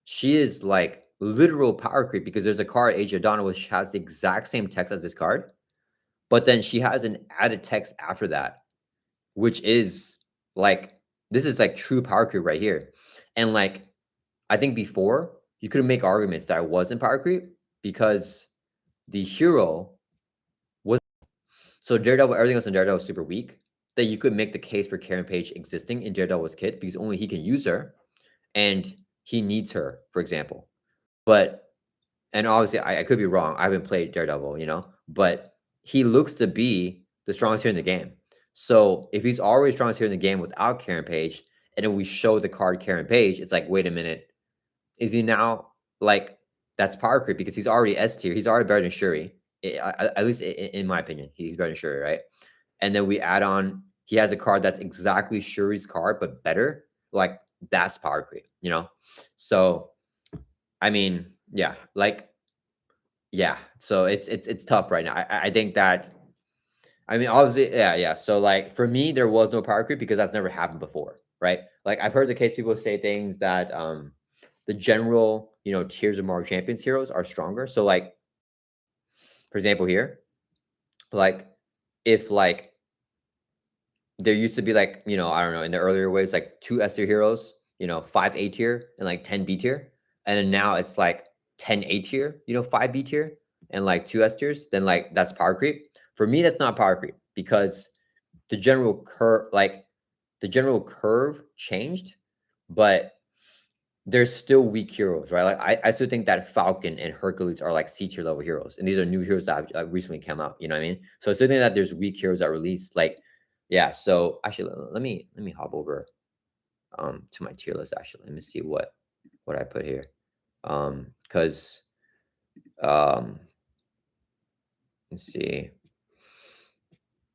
Speaker 1: she is like literal power creep because there's a card, Age of Donna, which has the exact same text as this card, but then she has an added text after that, which is like, this is like true power creep right here. And like, I think before you could make arguments that it wasn't power creep because the hero was, so Daredevil, everything else in Daredevil is super weak, that you could make the case for Karen Page existing in Daredevil's kit because only he can use her and he needs her, for example. But, and obviously I could be wrong. I haven't played Daredevil, you know, but he looks to be the strongest hero in the game. So if he's already strongest hero in the game without Karen Page, and then we show the card Karen Page, it's like, wait a minute, is he now like, that's power creep because he's already S tier. He's already better than Shuri. At least in my opinion, he's better than Shuri, right? And then we add on, he has a card that's exactly Shuri's card, but better. Like, that's power creep, you know? So, I mean, yeah, like, yeah. So it's tough right now. I think that, I mean, obviously, yeah. So like for me, there was no power creep because that's never happened before, right? Like I've heard the case people say things that the general, you know, tiers of Marvel Champions heroes are stronger. So like, for example, here, like if like there used to be like, you know, I don't know, in the earlier ways, like 2 S tier heroes, you know, 5 A tier and like 10 B tier. And then now it's like 10 A tier, you know, 5 B tier and like 2 S tiers, then like that's power creep. For me, that's not power creep because the general curve changed, but there's still weak heroes, right? Like I still think that Falcon and Hercules are like C tier level heroes, and these are new heroes that have recently come out. You know what I mean? So I still think that there's weak heroes that released. Like, yeah. So actually, let me hop over to my tier list. Actually, let me see what I put here, because let's see.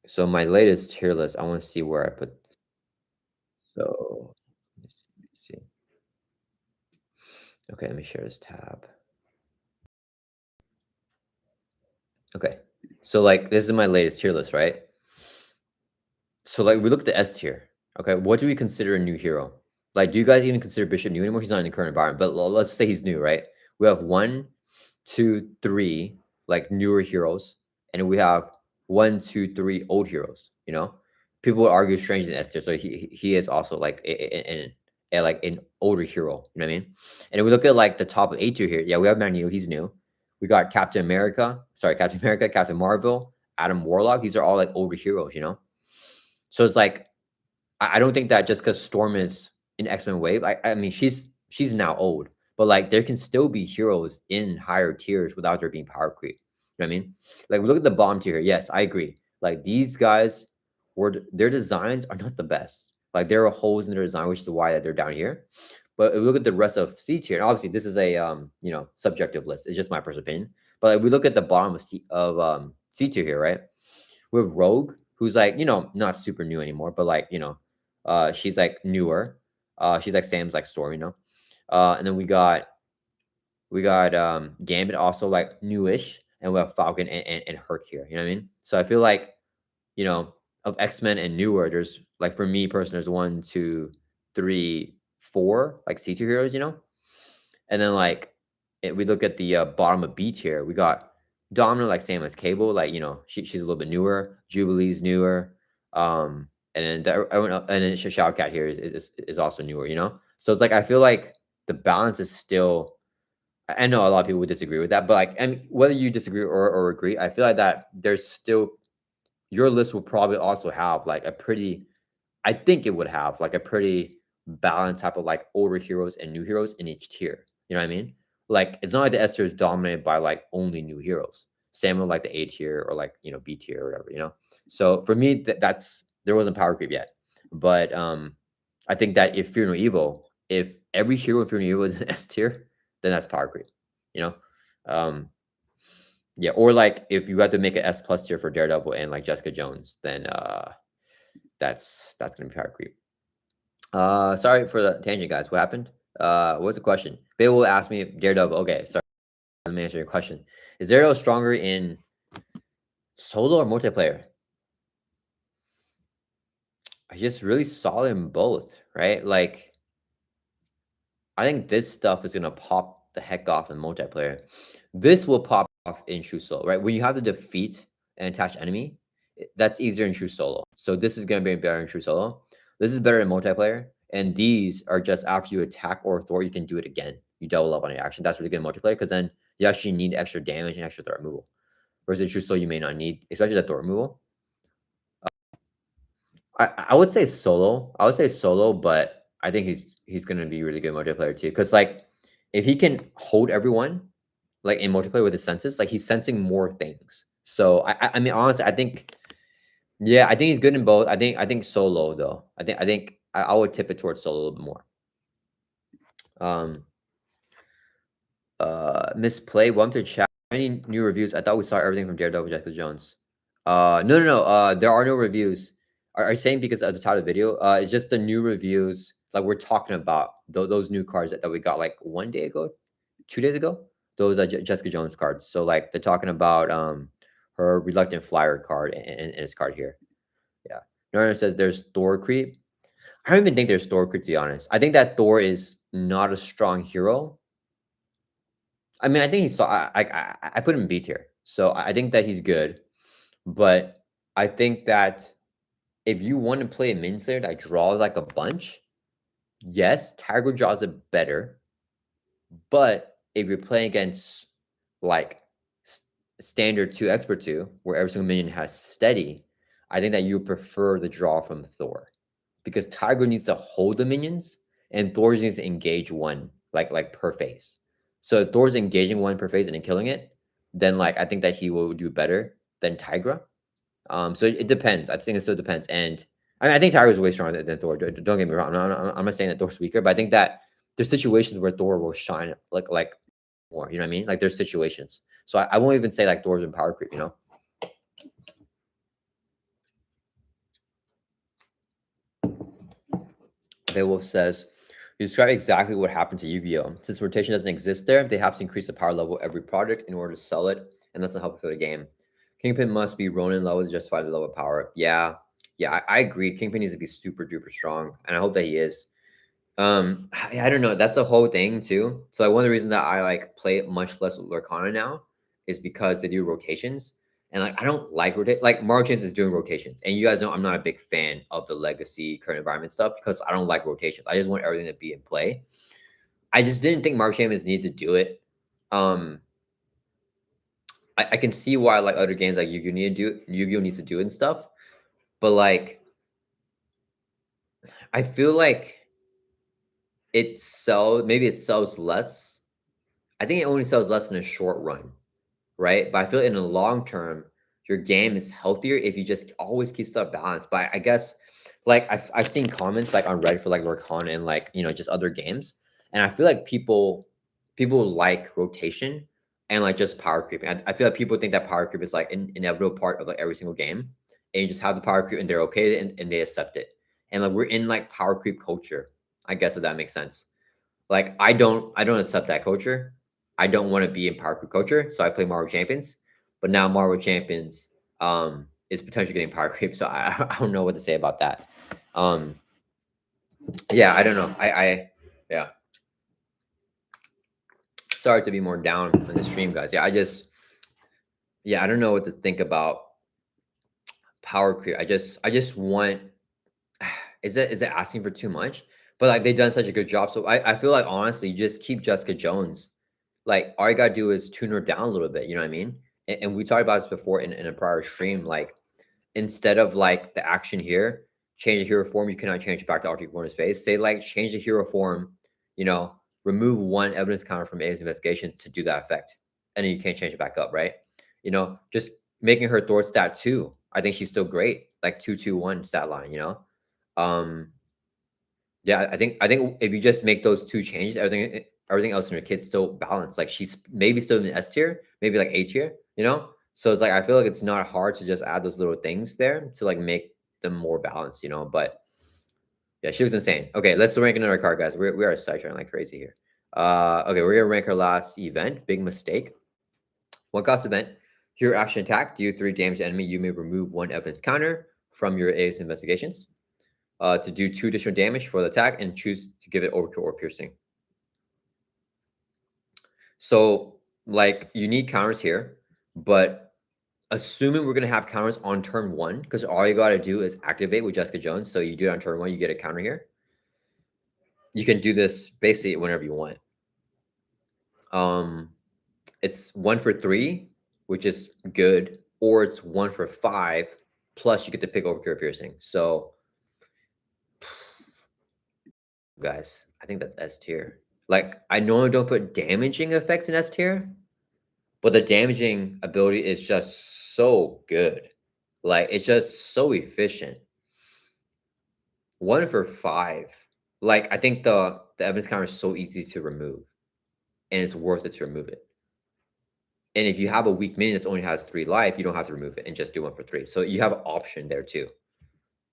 Speaker 1: So my latest tier list, I want to see where I put. So let's see. Okay, let me share this tab. Okay, so like this is my latest tier list, right? So like we look at the S tier. Okay, what do we consider a new hero? Like, do you guys even consider Bishop new anymore? He's not in the current environment, but let's say he's new, right? We have 1, 2, 3 like newer heroes, and we have 1, 2, 3 old heroes. You know, people would argue Strange in S tier, so he is also like like an older hero. You know what I mean? And if we look at like the top of A tier here, yeah, we have Magneto. He's new. We got Captain America. Sorry, Captain America, Captain Marvel, Adam Warlock. These are all like older heroes. You know. So it's like I don't think that just because Storm is in X-Men Wave, I mean she's now old, but like there can still be heroes in higher tiers without there being power creep. You know what I mean? Like we look at the bottom tier. Yes, I agree. Like these guys their designs are not the best. Like there are holes in their design, which is why that they're down here. But if we look at the rest of C tier, and obviously this is a subjective list. It's just my personal opinion. But like, we look at the bottom of C tier here, right? We have Rogue, who's like, not super new anymore, but like, she's like newer. She's like Sam's like Storm, and then we got Gambit, also like newish, and we have Falcon and Herc here. You know what I mean? So I feel like, of X-Men and newer, there's like, for me personally, there's 1, 2, 3, 4 like C tier heroes, and then like we look at the bottom of B tier, we got Domino, like same as Cable, like she's a little bit newer. Jubilee's newer, and then and then Shao here is also newer. So it's like I feel like the balance is still. I know a lot of people would disagree with that, but like, and whether you disagree or agree, I feel like that there's still, your list will probably also have like a pretty, I think it would have like a pretty balanced type of like older heroes and new heroes in each tier. You know what I mean? Like it's not like the S tier is dominated by like only new heroes. Same with like the A tier or like B tier or whatever. So for me, that's there wasn't power creep yet, but I think that if Fear No Evil, if every hero in Fear No Evil is an S tier, then that's power creep. You know, yeah, or like if you had to make an S plus tier for Daredevil and like Jessica Jones, then that's gonna be power creep. Sorry for the tangent, guys. What happened? What's the question? Bill will ask me if Daredevil. Okay, sorry. Let me answer your question. Is Daredevil stronger in solo or multiplayer? I just really solid in both, right? Like, I think this stuff is gonna pop the heck off in multiplayer. This will pop off in true solo, right? When you have to defeat an attached enemy, that's easier in true solo. So this is gonna be better in true solo. This is better in multiplayer. And these are just after you attack or thwart, you can do it again. You double up on your action. That's really good in multiplayer because then you actually need extra damage and extra threat removal. Whereas in true solo, you may not need, especially the threat removal. I would say solo. I would say solo, but I think he's gonna be really good multiplayer too. Because like if he can hold everyone like in multiplayer with his senses, like he's sensing more things. So I mean honestly, I think I think he's good in both. I think solo though. I would tip it towards solo a little bit more. Misplay. Welcome to chat. Any new reviews? I thought we saw everything from Daredevil, Jessica Jones. No. There are no reviews. Are you saying because of the title of the video? It's just the new reviews. Like we're talking about those new cards that we got like 1 day ago, 2 days ago. Those are Jessica Jones cards. So like they're talking about her Reluctant Flier card and his card here. Yeah. Norman says there's Thor creep. I don't even think there's Thor creep, to be honest. I think that Thor is not a strong hero. I mean, I think he's I put him in B tier. So I think that he's good. But I think that if you want to play a minion slayer that draws like a bunch, yes, Tiger draws it better. But if you're playing against like standard 2 expert 2, where every single minion has steady, I think that you prefer the draw from Thor. Because Tiger needs to hold the minions and Thor needs to engage one like per phase. So if Thor's engaging one per phase and then killing it, then like I think that he will do better than Tigra. So it depends. I think it still depends. And I mean, I think Tigra is way stronger than Thor. Don't get me wrong. I'm not saying that Thor's weaker, but I think that there's situations where Thor will shine like more. You know what I mean? Like there's situations. So I won't even say like Thor's in power creep. Beowulf says, you describe exactly what happened to Yu-Gi-Oh! Since rotation doesn't exist there, they have to increase the power level of every product in order to sell it, and that's not helpful for the game. Kingpin must be Ronin level to justify the level of power. Yeah, I agree. Kingpin needs to be super duper strong, and I hope that he is. I don't know. That's a whole thing too. So like, one of the reasons that I like play much less with Lorcana now is because they do rotations, And like I don't like rotate. Like Mario Champions is doing rotations, and you guys know I'm not a big fan of the legacy current environment stuff because I don't like rotations. I just want everything to be in play. I just didn't think Mario Champions needed to do it. I can see why like other games like Yu-Gi-Oh need to do Yu-Gi-Oh needs to do it and stuff, but like I feel like maybe it sells less. I think it only sells less in a short run, right? But I feel in the long term, your game is healthier if you just always keep stuff balanced. But I guess like I've seen comments like on Reddit for like Lorcan and like just other games, and I feel like people like rotation and like just power creeping. I feel like people think that power creep is like an inevitable part of like every single game, and you just have the power creep and they're okay and they accept it. And like we're in like power creep culture, I guess if that makes sense. Like I don't accept that culture. I don't want to be in power creep culture, so I play Marvel Champions. But now Marvel Champions is potentially getting power creep, so I don't know what to say about that. Um yeah, I don't know. I yeah. Sorry to be more down on the stream, guys. Yeah, I don't know what to think about power creep. I just want is it asking for too much? But like they've done such a good job. So I feel like honestly, just keep Jessica Jones. Like all you gotta do is tune her down a little bit, you know what I mean? And we talked about this before in a prior stream. Like instead of like the action here, change the hero form, you cannot change it back to Arctic Warner's face. Say like change the hero form, you know, remove one evidence counter from Alias Investigations to do that effect. And then you can't change it back up, right? Just making her Thor stat 2. I think she's still great. Like 2-2-1 stat line. Um yeah, I think if you just make those two changes, everything else in your kit's still balanced. Like she's maybe still in S tier, maybe like A tier. So it's like I feel like it's not hard to just add those little things there to like make them more balanced. But yeah, she was insane. Okay, let's rank another card, guys. We are sidetracking like crazy here. Okay, we're gonna rank our last event. Big mistake. One cost event. Hero action attack. Do 3 damage to enemy. You may remove 1 evidence counter from your Alias Investigations. To do 2 additional damage for the attack and choose to give it overkill or piercing. So, like, you need counters here, but assuming we're going to have counters on turn 1, because all you got to do is activate with Jessica Jones. So you do it on turn 1, you get a counter here. You can do this basically whenever you want. It's 1 for 3, which is good, or it's 1 for 5, plus you get to pick overkill or piercing. So, guys, I think that's S tier. Like, I normally don't put damaging effects in S tier, but the damaging ability is just so good. Like, it's just so efficient. 1 for 5. Like, I think the evidence counter is so easy to remove, and it's worth it to remove it. And if you have a weak minion that only has 3 life, you don't have to remove it and just do 1 for 3. So you have an option there too.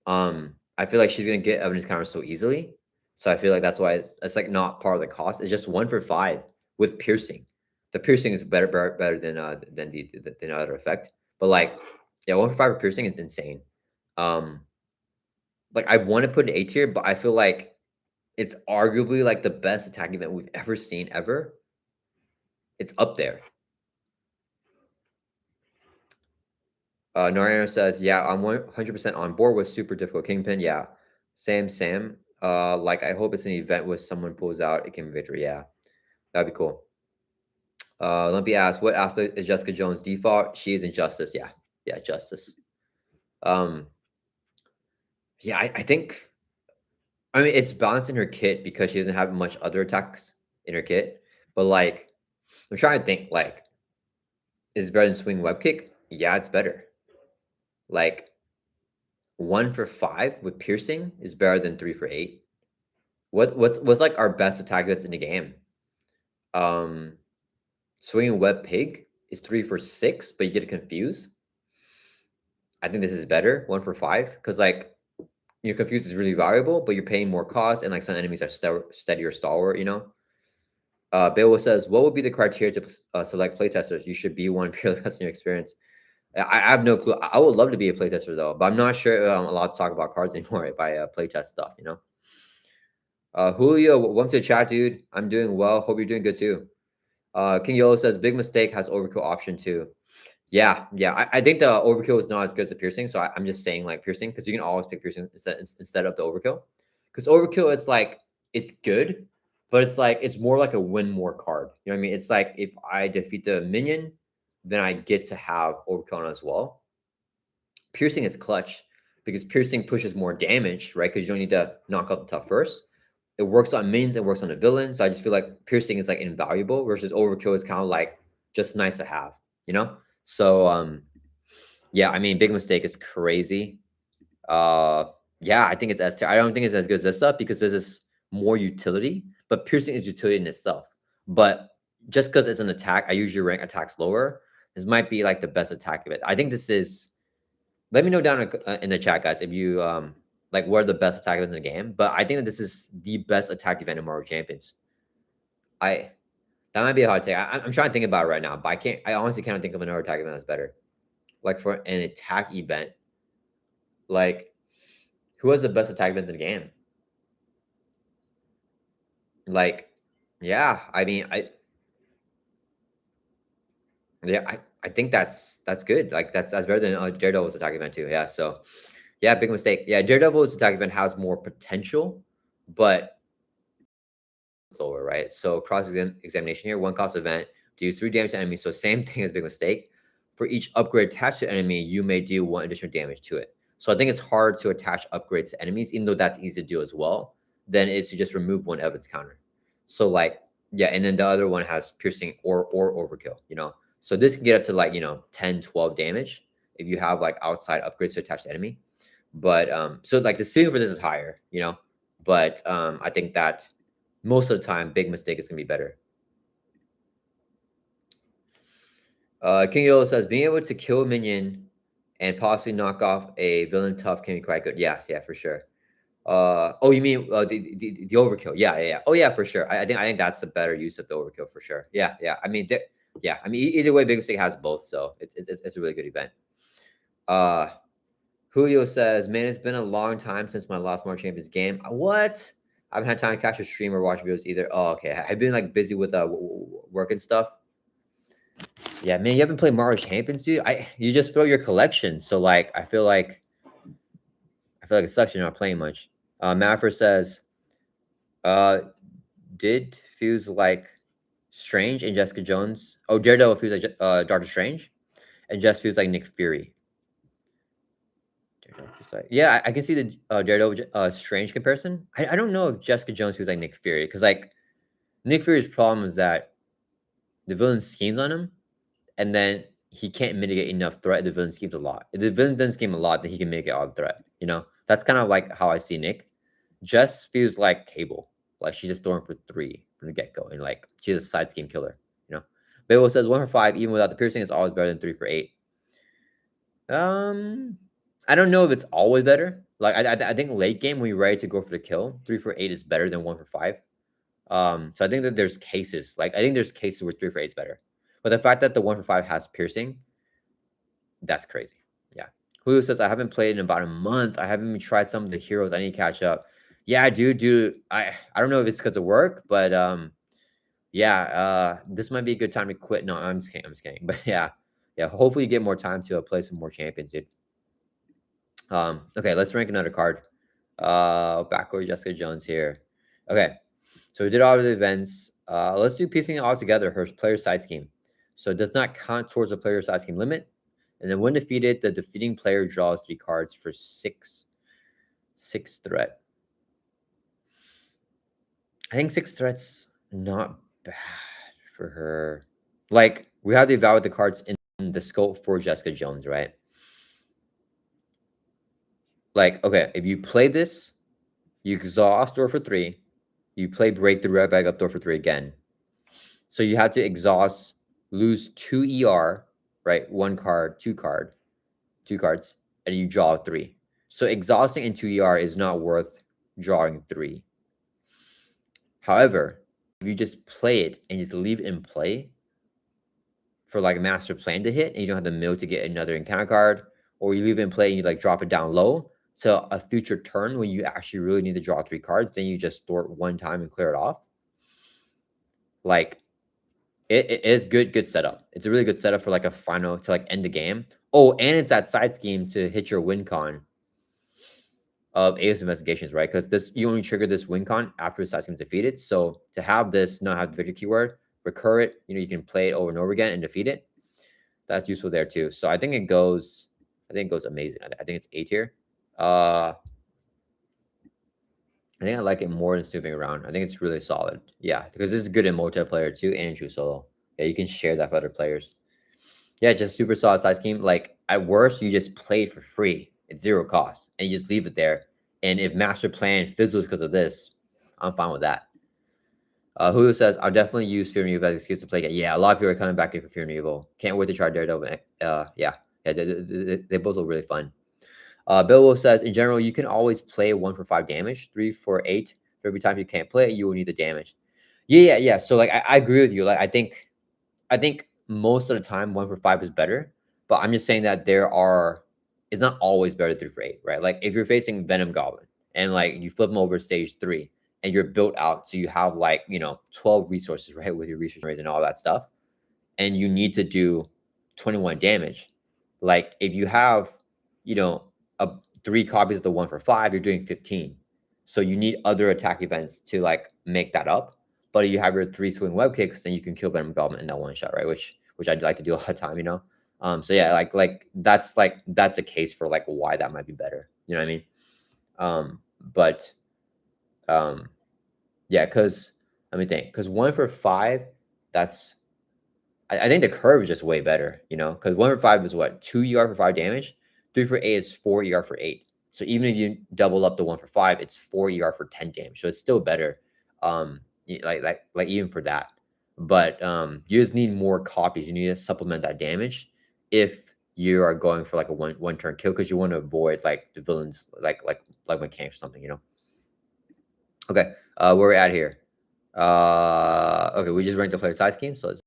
Speaker 1: I feel like she's gonna get evidence counter so easily. So I feel like that's why it's like not part of the cost. It's just 1 for 5 with piercing. The piercing is better than the other effect. But like, yeah, 1 for 5 with piercing is insane. Like I want to put an A tier, but I feel like it's arguably like the best attack event we've ever seen ever. It's up there. Narayana says, yeah, I'm 100% on board with super difficult Kingpin. Yeah, Sam. Like I hope it's an event where someone pulls out a Kingpin victory. Yeah, that'd be cool. Let me ask, what aspect is Jessica Jones' default? She is in Justice. Yeah, Justice. Yeah, I think. I mean, it's balanced in her kit because she doesn't have much other attacks in her kit. But like, I'm trying to think. Like, is it better than swing web kick? Yeah, it's better. Like, 1 for 5 with piercing is better than 3 for 8. What's like our best attack that's in the game? Swinging web pig is 3 for 6, but you get confused. I think this is better, 1 for 5, because like your confused is really valuable, but you're paying more cost, and like some enemies are steady or stalwart. Beowulf says, what would be the criteria to select playtesters? You should be one purely based on your experience. I have no clue. I would love to be a playtester though, but I'm not sure I'm allowed to talk about cards anymore if I playtest stuff. Julio, welcome to the chat, dude. I'm doing well. Hope you're doing good too. King Yellow says, big mistake has overkill option too. Yeah, yeah. I think the overkill is not as good as the piercing, so I'm just saying like piercing because you can always pick piercing instead of the overkill. Because overkill is like it's good, but it's like it's more like a win more card. You know what I mean? It's like if I defeat the minion, then I get to have overkill on as well. Piercing is clutch because piercing pushes more damage, right? Because you don't need to knock out the tough first. It works on minions, it works on the villain. So I just feel like piercing is like invaluable versus overkill is kind of like just nice to have, you know? So yeah, I mean, big mistake is crazy. Uh yeah, I think it's S tier. I don't think it's as good as this stuff because this is more utility, but piercing is utility in itself. But just because it's an attack, I usually rank attacks lower. This might be like the best attack of it. I think this is let me know down in the chat, guys, if you like what are the best attack events in the game. But I think that this is the best attack event in Marvel Champions. I that might be a hard take. I'm trying to think about it right now, but I can't. I honestly can't think of another attack event that's better. Like for an attack event, like who has the best attack event in the game? Like, yeah, I mean, I think that's good. Like that's better than Daredevil's attack event too. Yeah, so yeah, big mistake. Yeah, Daredevil's attack event has more potential, but lower, right? So cross examination here, one cost event, deals 3 damage to enemy. So same thing as big mistake. For each upgrade attached to enemy, you may do 1 additional damage to it. So I think it's hard to attach upgrades to enemies, even though that's easy to do as well. Then is to just remove 1 evidence counter. So like, yeah, and then the other one has piercing or overkill, you know. So this can get up to like, 10, 12 damage if you have like outside upgrades to attach to enemy. But so like the ceiling for this is higher, you know. But I think that most of the time, big mistake is gonna be better. King Yolo says being able to kill a minion and possibly knock off a villain tough can be quite good. Yeah, yeah, for sure. Oh, you mean the overkill? Yeah, yeah, yeah. Oh, yeah, for sure. I think that's a better use of the overkill for sure. Yeah, yeah. I mean, yeah. I mean, either way, big mistake has both, so it's a really good event. Uh, Julio says, man, it's been a long time since my last Marvel Champions game. What? I haven't had time to catch a stream or watch videos either. Oh, okay. I've been like busy with work and stuff. Yeah, man, you haven't played Marvel Champions, dude. You just throw your collection. So like, I feel like it sucks you're not playing much. Maffer says, uh, did feels like Strange and Jessica Jones. Oh, Daredevil feels like Doctor Strange, and Jess feels like Nick Fury. Yeah, I can see the Daredevil Strange comparison. I don't know if Jessica Jones feels like Nick Fury because like Nick Fury's problem is that the villain schemes on him, and then he can't mitigate enough threat. The villain schemes a lot. If the villain doesn't scheme a lot, then he can make it all threat. You know, that's kind of like how I see Nick. Jess feels like Cable, like she's just throwing for 3 from the get go, and like she's a side scheme killer. You know, Beowulf says 1 for 5, even without the piercing, is always better than 3 for 8. I don't know if it's always better. Like I think late game when you're ready to go for the kill, 3 for 8 is better than 1 for 5. So I think that there's cases like I think there's cases where 3 for 8 is better, but the fact that the 1 for 5 has piercing, that's crazy. Yeah. Julio says I haven't played in about a month. I haven't even tried some of the heroes. I need to catch up. Yeah, dude. I don't know if it's because of work, but yeah. This might be a good time to quit. No, I'm just kidding. But yeah. Hopefully you get more time to play some more champions, dude. Okay, let's rank another card. Backward Jessica Jones here. Okay, so we did all of the events. Let's do piecing it all together. Her player side scheme. So it does not count towards the player side scheme limit. And then when defeated, the defeating player draws 3 cards for 6 threat. I think 6 threats not bad for her. Like we have to evaluate the cards in the scope for Jessica Jones, right? Like, okay, if you play this, you exhaust door for 3. You play break the red bag up door for 3 again. So you have to exhaust, lose 2 ER, right? 1 card, 2 cards, and you draw 3. So exhausting in 2 ER is not worth drawing 3. However, if you just play it and just leave it in play for like a master plan to hit, and you don't have the mill to get another encounter card, or you leave it in play and you like drop it down low to a future turn when you actually really need to draw 3 cards, then you just store it 1 time and clear it off. Like It is good setup. It's a really good setup for like a final to like end the game. Oh, and it's that side scheme to hit your win con of Alias Investigations, right? Because this you only trigger this win con after the side scheme is defeated. So to have this not have the victory keyword, recur it, you can play it over and over again and defeat it. That's useful there too. So I think it goes amazing. I think it's A tier. I think I like it more than Snooping Around. I think it's really solid. Yeah, because this is good in multiplayer too and in true solo. Yeah, you can share that with other players. Yeah, just super solid side scheme. Like at worst, you just play it for free. It's zero cost, and you just leave it there. And if master plan fizzles because of this, I'm fine with that. Hulu says I'll definitely use Fear and Evil as an excuse to play it. Yeah, a lot of people are coming back here for Fear and Evil. Can't wait to try Daredevil. Yeah, they both look really fun. Bill Wolf says, in general, you can always play 1 for 5 damage, 3 for 8. For every time you can't play it, you will need the damage. Yeah. So like I agree with you. Like I think most of the time 1 for 5 is better, but I'm just saying that it's not always better 3 for 8, right? Like if you're facing Venom Goblin and like you flip them over stage 3 and you're built out, so you have like 12 resources, right, with your resource raise and all that stuff, and you need to do 21 damage. Like if you have, a 3 copies of the 1 for 5, you're doing 15. So you need other attack events to like make that up. But if you have your 3 swing web kicks, then you can kill Venom Goblin in that one shot, right? Which I'd like to do all the time. So yeah, that's a case for like why that might be better. You know what I mean? But yeah, because let me think. Because 1 for 5, that's I think the curve is just way better, because 1 for 5 is what? 2 ER for 5 damage. 3 for 8 is 4 ER for 8. So even if you double up the 1 for 5, it's 4 ER for 10 damage. So it's still better. Like even for that. But you just need more copies. You need to supplement that damage if you are going for like a one turn kill, because you want to avoid like the villains like mechanics or something. Okay, where we're at here. Okay, we just ranked the player size scheme, so let's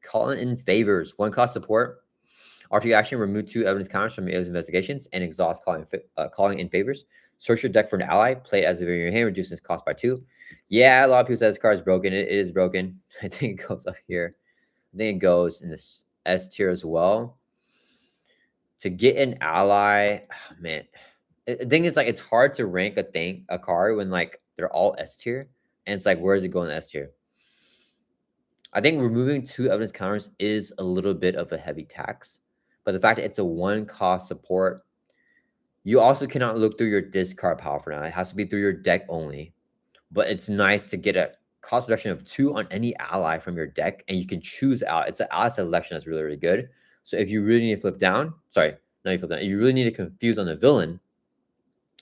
Speaker 1: calling in favors. 1 cost support. RT action, remove 2 evidence counters from Alias Investigations and exhaust calling in favors. Search your deck for an ally. Play it as if in your hand, reducing its cost by 2. Yeah, a lot of people say this card is broken. It is broken. I think it goes up here. I think it goes in this S tier as well. To get an ally, oh, man. The thing is, like, it's hard to rank a card when like they're all S tier. And it's like, where does it go in the S tier? I think removing 2 evidence counters is a little bit of a heavy tax, but the fact that it's a 1 cost support, you also cannot look through your discard pile for now. It has to be through your deck only, but it's nice to get a cost reduction of 2 on any ally from your deck, and you can choose out. It's an ally selection that's really, really good. So if you really need to flip down, if you really need to confuse on the villain,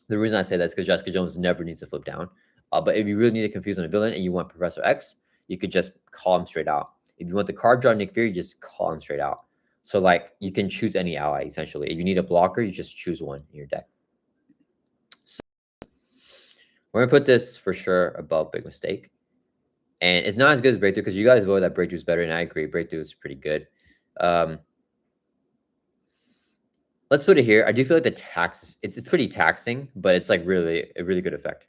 Speaker 1: the reason I say that is because Jessica Jones never needs to flip down. But if you really need to confuse on a villain and you want Professor X, you could just call him straight out. If you want the card draw Nick Fury, you just call him straight out. So like you can choose any ally essentially. If you need a blocker, you just choose one in your deck. So we're gonna put this for sure above Big Mistake. And it's not as good as Breakthrough because you guys voted that Breakthrough is better, and I agree. Breakthrough is pretty good. Let's put it here. I do feel like the tax it's pretty taxing, but it's like really a really good effect.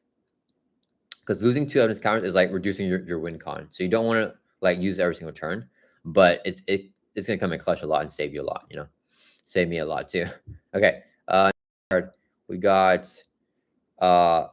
Speaker 1: Because losing 2 evidence counters is like reducing your win con. So you don't want to like use every single turn, but it's gonna come in clutch a lot and save you a lot, Save me a lot too. Okay. We got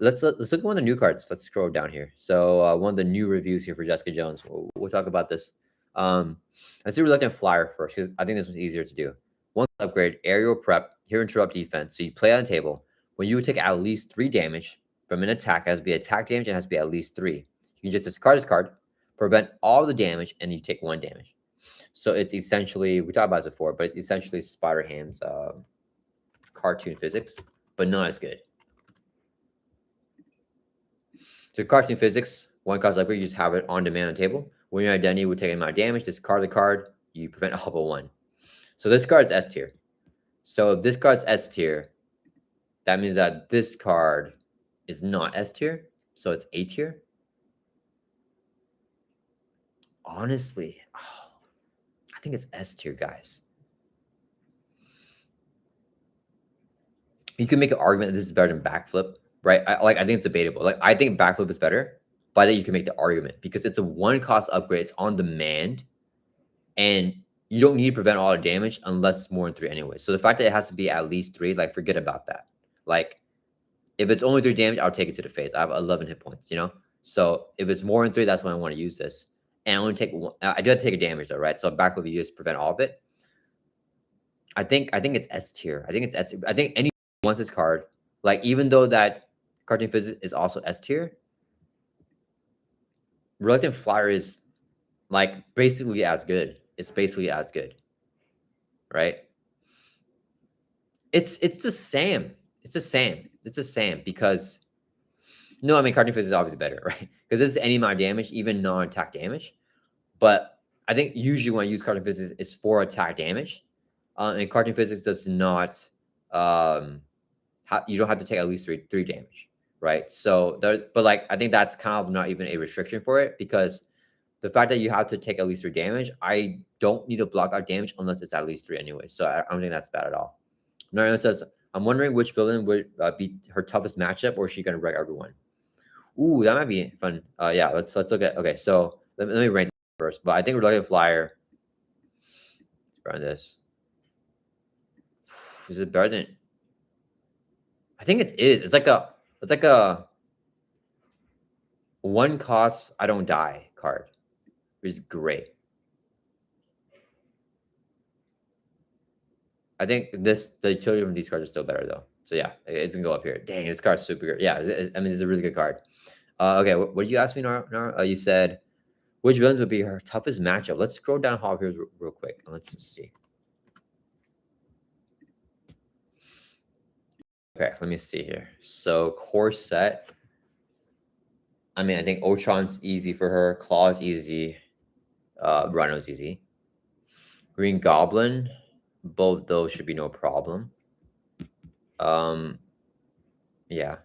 Speaker 1: let's look at one of the new cards. Let's scroll down here. So one of the new reviews here for Jessica Jones. We'll talk about this. Let's do Reluctant Flier first, because I think this one's easier to do. 1 upgrade, aerial prep, here interrupt defense. So you play on the table. When you would take at least 3 damage from an attack, it has to be attack damage and it has to be at least 3. You can just discard this card, prevent all the damage, and you take 1 damage. So it's essentially, we talked about this before, but it's essentially Spider-Ham's cartoon physics, but not as good. So cartoon physics, 1 cost upgrade, you just have it on demand on the table. When your identity would take an amount of damage, discard the card, you prevent all but 1. So this card is S tier. So if this card's S tier, that means that this card is not S tier. So it's A tier. Honestly, I think it's S tier, guys. You can make an argument that this is better than backflip, right? I think it's debatable. Like I think backflip is better, by that you can make the argument because it's a 1-cost upgrade. It's on demand, and you don't need to prevent all the damage unless it's more than 3 anyway. So the fact that it has to be at least 3, like, forget about that. Like, if it's only 3 damage, I'll take it to the face. I have 11 hit points, you know? So if it's more than 3, that's when I want to use this. And I only take 1. I do have to take a damage though, right? So backflip you just prevent all of it. I think it's S tier. I think it's S tier. I think anyone wants this card. Like, even though that Cartoon Physics is also S tier, Reluctant Flier is like basically as good. It's basically as good, right? It's the same. It's the same. It's the same because no, I mean Cartoon Physics is obviously better, right? Because this is any amount of damage, even non-attack damage. But I think usually when I use Cartoon Physics, it's for attack damage, and Cartoon Physics does not. You don't have to take at least three damage, right? So, but like I think that's kind of not even a restriction for it because the fact that you have to take at least 3 damage, I don't need to block out damage unless it's at least 3 anyway. So I don't think that's bad at all. Mariana says, I'm wondering which villain would be her toughest matchup, or is she going to wreck everyone? Ooh, that might be fun. Yeah, let's look at. Okay, so let me rank first. But I think Reluctant Flier. Let's run this. Is it better than? I think it is. It's like a 1-cost I don't die card, which is great. I think the utility from these cards are still better though. So yeah, it's gonna go up here. Dang, this card's super good. Yeah, I mean, it's a really good card. Okay, what did you ask me, Nara? You said which villains would be her toughest matchup. Let's scroll down Hall here real quick. Let's just see. Okay, let me see here. So core set. I mean, I think Ultron's easy for her. Claw's easy. Rhino's easy. Green Goblin. Both those should be no problem. Yeah.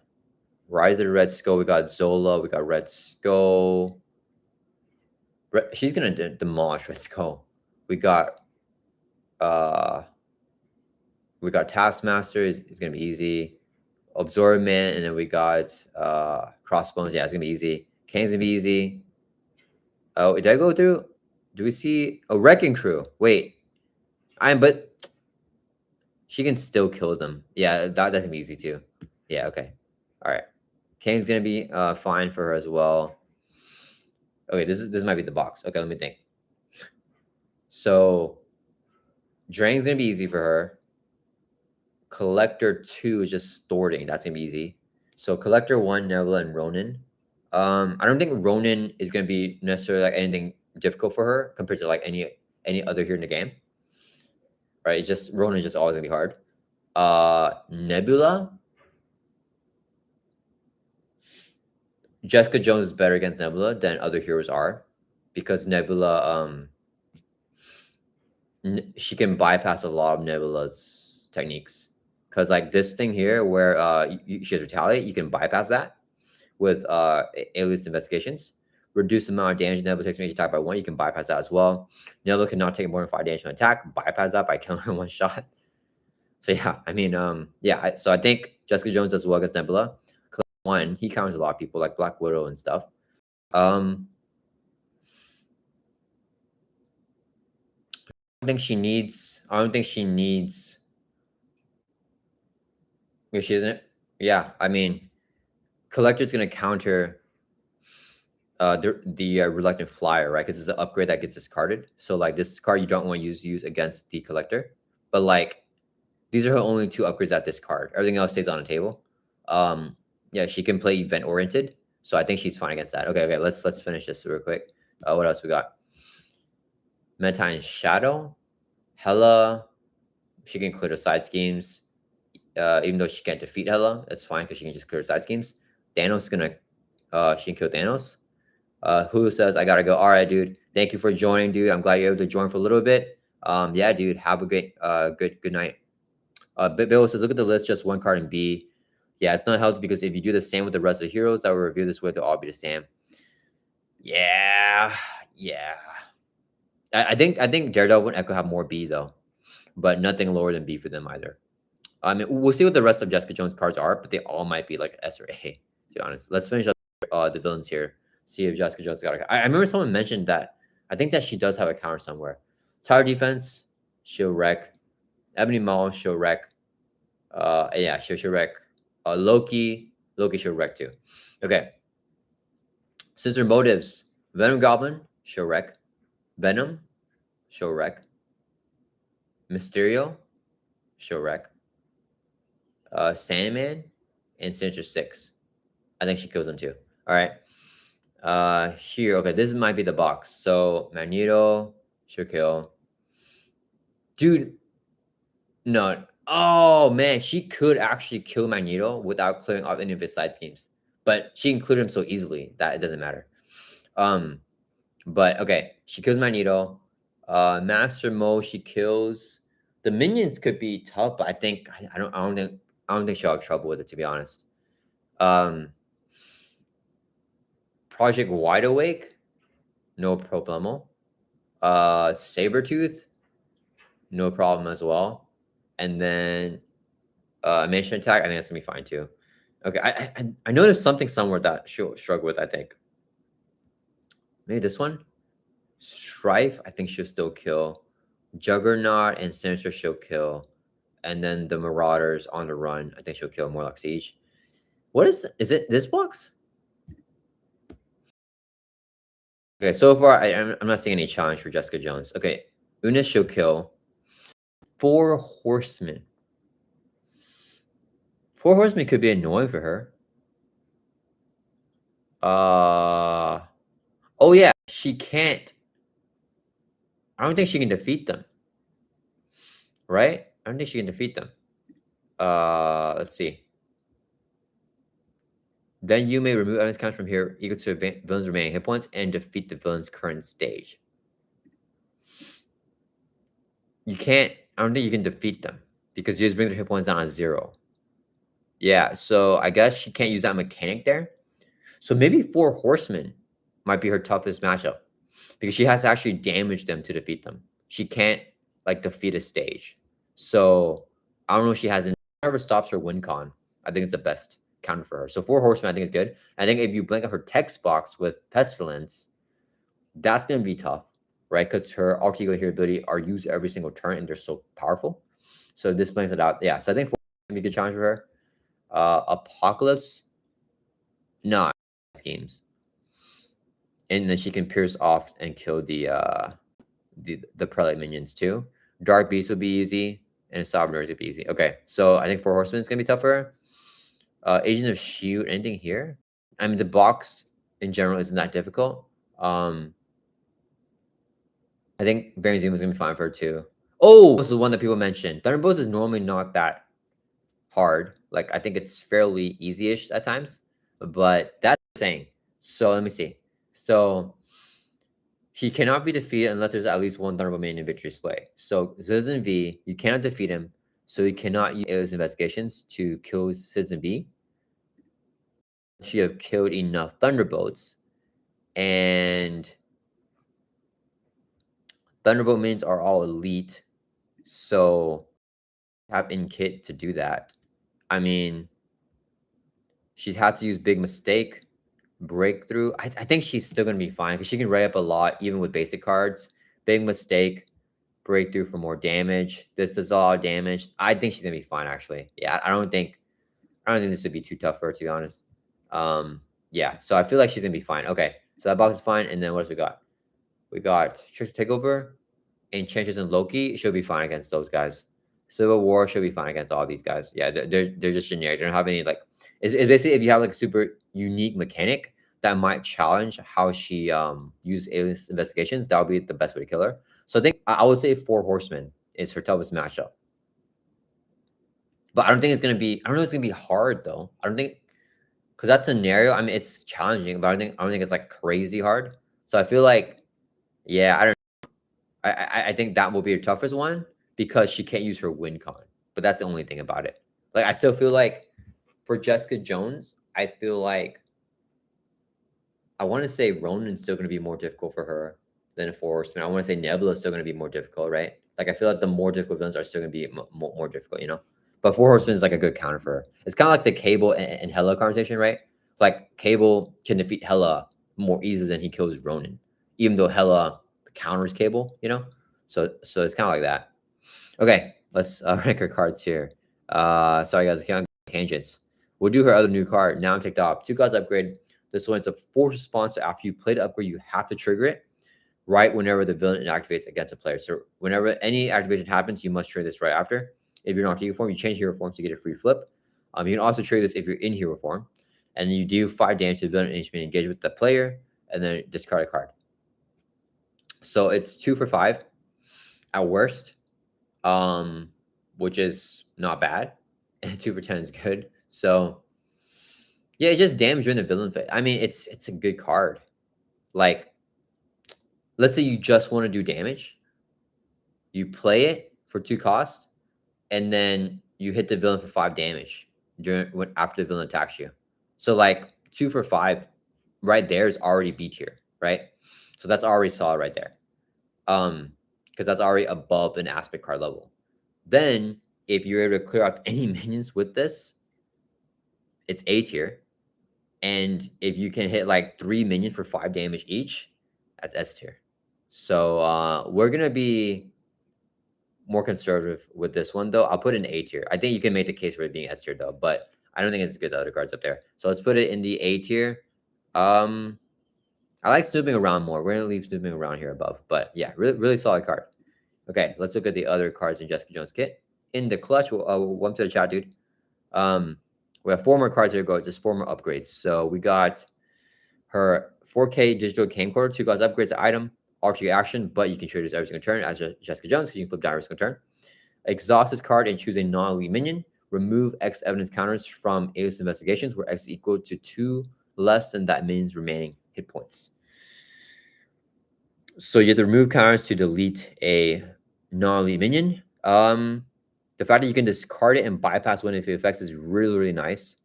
Speaker 1: Rise of the Red Skull. We got Zola. We got Red Skull. She's gonna demolish Red Skull. We got Taskmaster. Is gonna be easy. Absorbment, and then we got Crossbones. Yeah, it's gonna be easy. Kane's gonna be easy. Oh, did I go through? Do we see a Wrecking Crew? Wait, but she can still kill them. Yeah, that's gonna be easy too. Yeah, okay. All right. Kane's gonna be fine for her as well. Okay, this might be the box. Okay, let me think. So Drain's gonna be easy for her. Collector 2 is just thwarting. That's gonna be easy. So Collector 1, Nebula, and Ronin. I don't think Ronin is gonna be necessarily like anything difficult for her compared to like any other here in the game. Right? It's just Ronin is just always gonna be hard. Nebula. Jessica Jones is better against Nebula than other heroes are because Nebula she can bypass a lot of Nebula's techniques. Because like this thing here where she has Retaliate, you can bypass that with Alias Investigations. Reduce the amount of damage Nebula takes when you attack by 1, you can bypass that as well. Nebula cannot take more than 5 damage from attack, bypass that by killing her in 1 shot. So yeah, I mean, yeah, so I think Jessica Jones does well against Nebula. 1, he counters a lot of people like Black Widow and stuff. I don't think she needs. Yeah, she isn't. Yeah, I mean, Collector's gonna counter the Reluctant Flier, right? Because it's an upgrade that gets discarded. So like this card you don't want to use against the Collector, but like these are her only 2 upgrades at this card. Everything else stays on the table. Yeah, she can play event oriented, so I think she's fine against that. Okay, let's finish this real quick. What else we got? Meta and Shadow, Hela. She can clear the side schemes, even though she can't defeat Hela. That's fine because she can just clear the side schemes. Thanos is gonna, she can kill Thanos. Who says I gotta go? All right, dude. Thank you for joining, dude. I'm glad you're able to join for a little bit. Yeah, dude. Have a good night. Bill says, look at the list, just 1 card in B. Yeah, it's not healthy because if you do the same with the rest of the heroes that we review this with, they'll all be the same. Yeah. I think Daredevil and Echo have more B though, but nothing lower than B for them either. I mean, we'll see what the rest of Jessica Jones cards are, but they all might be like S or A. To be honest, let's finish up the villains here. See if Jessica Jones got a. I remember someone mentioned that. I think that she does have a counter somewhere. Tower defense, she'll wreck. Ebony Maw, she'll wreck. Yeah, she'll wreck. Loki she'll wreck too. Okay. Since her motives, Venom Goblin, she'll wreck. Venom, she'll wreck. Mysterio, she'll wreck. Sandman, and Sinister Six. I think she kills them too. All right. Here, okay, this might be the box. So Magneto, she'll kill. Dude, no. Oh man, she could actually kill Magneto without clearing off any of his side schemes. But she included him so easily that it doesn't matter. But okay, she kills Magneto. Master Mo, she kills. The minions could be tough, but I think I don't think she'll have trouble with it, to be honest. Project Wide Awake, no problemo. Sabretooth, no problem as well. And then Mansion Attack, I think that's gonna be fine too. Okay, I noticed something somewhere that she'll struggle with, I think. Maybe this one? Strife, I think she'll still kill. Juggernaut and Sinister she'll kill. And then the Marauders on the run, I think she'll kill more like Siege. What is it this box? Okay, so far I'm not seeing any challenge for Jessica Jones. Okay, Unis she'll kill. 4 Horsemen. 4 Horsemen could be annoying for her. Oh yeah, she can't. I don't think she can defeat them. Right? I don't think she can defeat them. Let's see. Then you may remove evidence counts from here equal to villain's remaining hit points and defeat the villain's current stage. You can't. I don't think you can defeat them because you just bring their hit points down to 0. Yeah, so I guess she can't use that mechanic there. So maybe 4 Horsemen might be her toughest matchup because she has to actually damage them to defeat them. She can't like defeat a stage. So I don't know if she has whatever stops her win con. I think it's the best counter for her. So 4 Horsemen I think is good. I think if you blank up her text box with Pestilence, that's gonna be tough, right? Because her alter ego here ability are used every single turn and they're so powerful. So this blanks it out. Yeah, so I think 4 is gonna be a good challenge for her. Apocalypse, no schemes. And then she can pierce off and kill the prelate minions too. Dark Beast would be easy, and Sovereign would be easy. Okay, so I think 4 Horsemen is gonna be tough for her. Agent of Shield, anything here? I mean, the box in general isn't that difficult. I think Baron Zemo is gonna be fine for her too. Oh, this is one that people mentioned. Thunderbolts is normally not that hard. Like I think it's fairly easy-ish at times, but that's saying. So let me see. So he cannot be defeated unless there's at least 1 Thunderbolt main in victory display. So Citizen V, you cannot defeat him, so he cannot use Alias Investigations to kill Citizen V. She have killed enough Thunderbolts, and Thunderbolt minions are all elite, so have in kit to do that. I mean, she's had to use Big Mistake, Breakthrough. I think she's still gonna be fine because she can write up a lot even with basic cards. Big Mistake, Breakthrough for more damage. This is all damage. I think she's gonna be fine actually. Yeah, I don't think this would be too tough for her, to be honest. Yeah, so I feel like she's gonna be fine. Okay, so that box is fine. And then what else we got? We got Church Takeover, Enchantress and Loki. She'll be fine against those guys. Civil War should be fine against all these guys. Yeah, they're just generic. They don't have any like. It's basically if you have like a super unique mechanic that might challenge how she uses Alias Investigations, that would be the best way to kill her. So I think I would say 4 Horsemen is her toughest matchup. But I don't think it's gonna be. I don't know. It's gonna be hard though. I don't think because that scenario. I mean, it's challenging, but I don't think it's like crazy hard. So I feel like, yeah, I don't. I think that will be her toughest one because she can't use her win con. But that's the only thing about it. Like I still feel like for Jessica Jones, I feel like I want to say Ronan's still going to be more difficult for her than a 4 Horseman. I want to say Nebula is still going to be more difficult, right? Like I feel like the more difficult villains are still going to be more difficult, you know. But 4 Horsemen is like a good counter for her. It's kind of like the Cable and Hela conversation, right? Like Cable can defeat Hela more easily than he kills Ronin, even though Hela counters Cable, you know? So it's kind of like that. Okay, let's rank our cards here. Sorry guys, I can't tangents. We'll do her other new card. Now I'm ticked off. 2 cards upgrade. This one's a force response. So after you play the upgrade, you have to trigger it right whenever the villain activates against a player. So whenever any activation happens, you must trigger this right after. If you're not hero form, you change hero form to get a free flip. You can also trigger this if you're in hero form, and you do 5 damage to the villain and you engage with the player, and then discard a card. So it's 2 for 5 at worst, which is not bad, and 2 for 10 is good. So yeah, it's just damage during the villain phase. I mean, it's a good card. Like, let's say you just want to do damage, you play it for 2 cost, and then you hit the villain for 5 damage after the villain attacks you. So like 2 for 5 right there is already B tier, right? So that's already solid right there. Because that's already above an aspect card level. Then if you're able to clear off any minions with this, it's A tier. And if you can hit like 3 minions for 5 damage each, that's S tier. So we're gonna be more conservative with this one, though. I'll put it in A tier. I think you can make the case for it being S tier, though, but I don't think it's as good as the other cards up there. So let's put it in the A tier. I like Snooping Around more. We're gonna leave Snooping Around here above, but yeah, really solid card. Okay, let's look at the other cards in Jessica Jones kit. In the clutch, welcome to the chat, dude. We have 4 more cards here to go, just 4 more upgrades. So we got her 4K digital camcorder, 2 cards upgrades the item, alter your action, but you can trigger this every single turn as Jessica Jones, because you can flip down every single turn. Exhaust this card and choose a non-elite minion. Remove X evidence counters from Alias Investigations, where X is equal to 2 less than that minion's remaining hit points. So you have to remove counters to delete a non-elite minion. The fact that you can discard it and bypass one of the effects is really nice.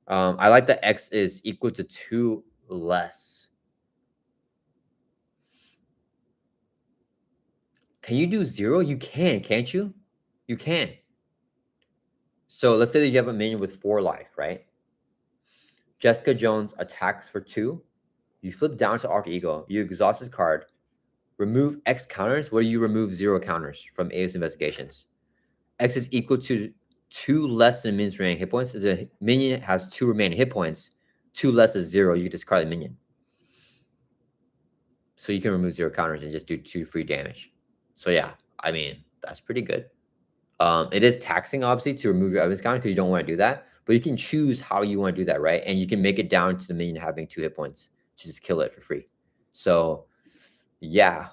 Speaker 1: I like that X is equal to 2 less. Can you do 0? You can, can't you? You can. So let's say that you have a minion with 4 life, right? Jessica Jones attacks for 2. You flip down to Alter Ego. You exhaust this card. Remove X counters. What do you remove? 0 counters from Alias Investigations. X is equal to 2 less than minion's remaining hit points. The minion has 2 remaining hit points. 2 less is 0. You discard the minion. So you can remove 0 counters and just do 2 free damage. So yeah, I mean, that's pretty good. It is taxing, obviously, to remove your evidence counter because you don't want to do that. But you can choose how you want to do that, right? And you can make it down to the minion having 2 hit points to just kill it for free. So yeah,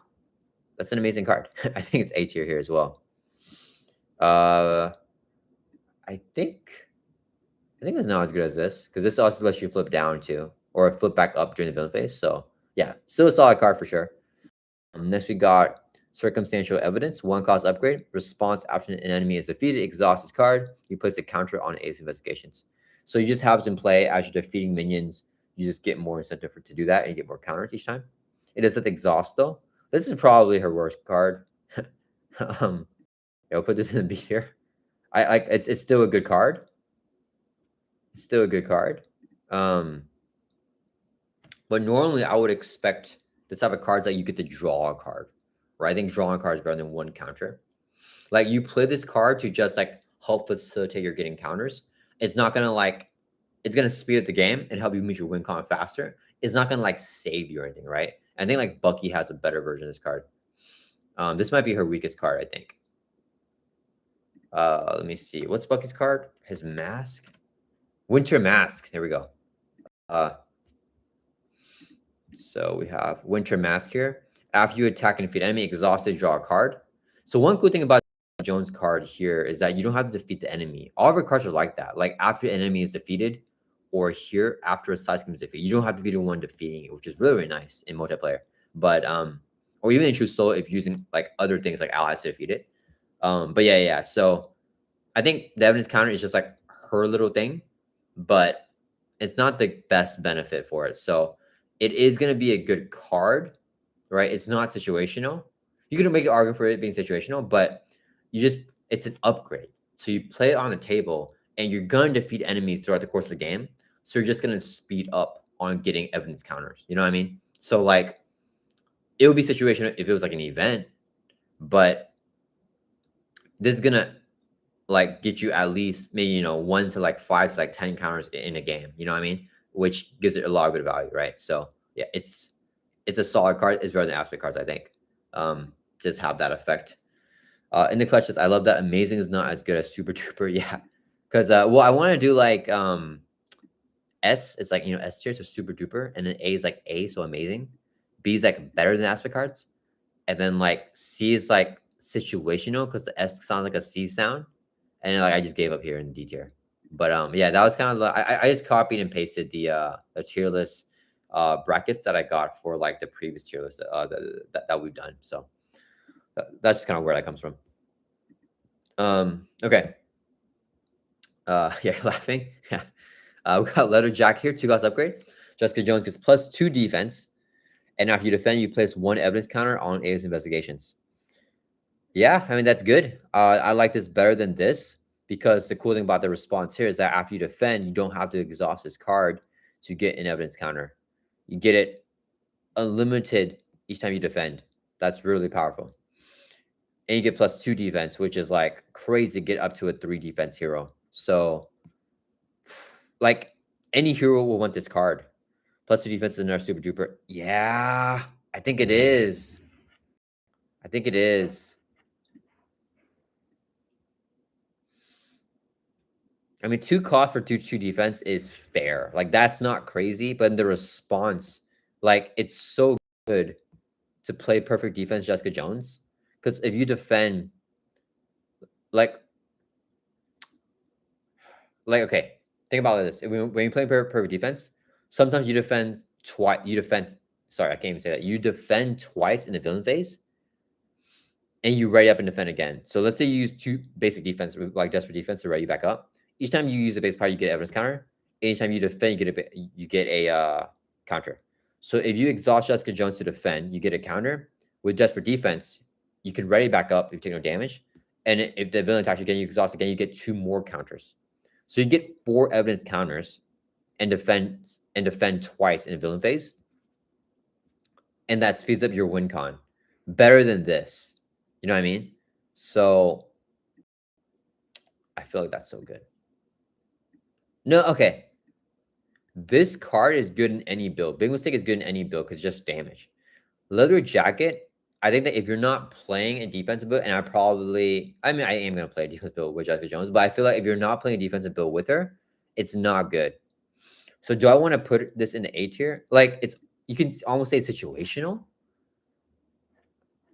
Speaker 1: that's an amazing card. I think it's A tier here as well. I think it's not as good as this, because this also lets you flip down too, or flip back up during the villain phase. So yeah, still a solid card for sure. Next we got Circumstantial Evidence, 1 cost upgrade. Response after an enemy is defeated, exhaust this card. You place a counter on Alias Investigations. So you just have it in play as you're defeating minions. You just get more incentive to do that, and you get more counters each time. It doesn't exhaust though. This is probably her worst card. I'll put this in the B here. It's still a good card. It's still a good card. But normally I would expect this type of cards that you get to draw a card, right? I think drawing a card is better than 1 counter. Like, you play this card to just like help facilitate your getting counters. It's not gonna like, it's gonna speed up the game and help you meet your win con faster. It's not gonna like save you or anything, right? I think like Bucky has a better version of this card. This might be her weakest card, I think. Let me see. What's Bucky's card? His mask? Winter Mask. There we go. So we have Winter Mask here. After you attack and defeat enemy, exhausted, draw a card. So one cool thing about Jones card here is that you don't have to defeat the enemy. All of our cards are like that. Like, after an enemy is defeated, or here after a side scheme is defeated, you don't have to be the one defeating it, which is really nice in multiplayer. But or even in true solo if you're using like other things like allies to defeat it. But yeah. So I think the evidence counter is just like her little thing, but it's not the best benefit for it. So it is going to be a good card, right? It's not situational. You can make an argument for it being situational, but it's an upgrade. So you play it on the table and you're going to defeat enemies throughout the course of the game. So you're just going to speed up on getting evidence counters. You know what I mean? So like it would be situational if it was like an event, but this is gonna like get you at least maybe 1 to like 5 to like 10 counters in a game. You know what I mean? Which gives it a lot of good value, right? So yeah, it's a solid card. It's better than aspect cards, I think. Just have that effect. In the clutches, I love that amazing is not as good as super duper. Yeah, because well, I want to do like S is like S tier, so super duper, and then A is like A, so amazing. B is like better than aspect cards, and then like C is like situational because the S sounds like a C sound, and then, like I just gave up here in D tier. But yeah, that was kind of I just copied and pasted the tier list brackets that I got for like the previous tier list that we've done. So that's just kind of where that comes from. Okay. Yeah, laughing. Yeah. We got Leather Jack here, 2 cost upgrade. Jessica Jones gets +2 defense, and after you defend, you place 1 evidence counter on Alias Investigations. Yeah, I mean that's good. I like this better than this because the cool thing about the response here is that after you defend, you don't have to exhaust this card to get an evidence counter. You get it unlimited each time you defend. That's really powerful. And you get +2 defense, which is like crazy to get up to a 3 defense hero. So, like any hero will want this card. +2 defense is another super duper. Yeah, I think it is. I think it is. I mean, 2 cost for 2 defense is fair. Like that's not crazy, but in the response, like it's so good to play perfect defense, Jessica Jones. Because if you defend, like okay, think about this. When you play perfect defense, sometimes you defend twice. Sorry, I can't even say that. You defend twice in the villain phase, and you ready up and defend again. So let's say you use 2 basic defense, like desperate defense, to ready you back up. Each time you use a base power, you get evidence counter. Anytime you defend, you get a counter. So if you exhaust Jessica Jones to defend, you get a counter. With desperate defense, you can ready back up if you take no damage. And if the villain attacks you again, you exhaust again, you get 2 more counters. So you get 4 evidence counters and defend twice in a villain phase. And that speeds up your win con. Better than this. You know what I mean? So I feel like that's so good. No, okay. This card is good in any build. Big Mistake is good in any build because just damage. Leather Jacket, I think that if you're not playing a defensive build, and I am going to play a defensive build with Jessica Jones, but I feel like if you're not playing a defensive build with her, it's not good. So do I want to put this in the A tier? Like you can almost say situational,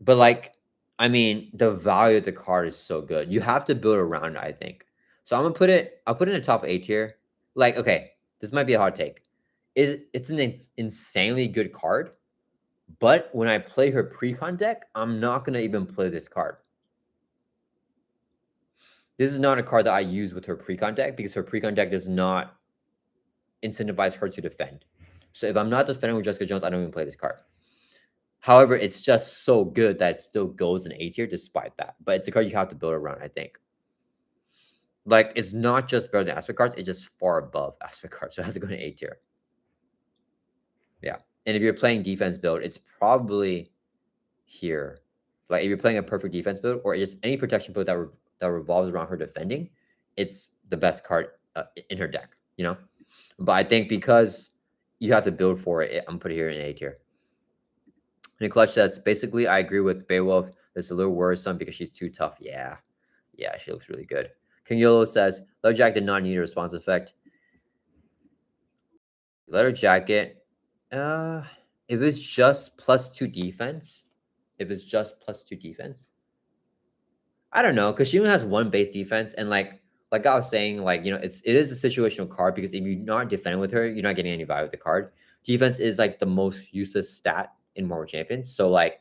Speaker 1: but like, I mean, the value of the card is so good. You have to build around it, I think. So I'll put it in the top A tier. Like, okay, this might be a hot take. It's an insanely good card, but when I play her precon deck, I'm not gonna even play this card. This is not a card that I use with her precon deck because her precon deck does not incentivize her to defend. So if I'm not defending with Jessica Jones, I don't even play this card. However, it's just so good that it still goes in A tier despite that. But it's a card you have to build around, I think. Like, it's not just better than aspect cards, it's just far above aspect cards. So it has to go in A tier. Yeah. And if you're playing defense build, it's probably here. Like, if you're playing a perfect defense build or just any protection build that revolves around her defending, it's the best card in her deck, you know? But I think because you have to build for it, I'm putting it here in A tier. And Clutch says, basically, I agree with Beowulf. It's a little worrisome because she's too tough. Yeah. Yeah, she looks really good. King Yolo says, Leather Jacket did not need a response effect. Leather Jacket, if it's just +2 defense, I don't know, because she only has 1 base defense, and like I was saying, like, it is a situational card because if you're not defending with her, you're not getting any value with the card. Defense is like the most useless stat in Marvel Champions. So like,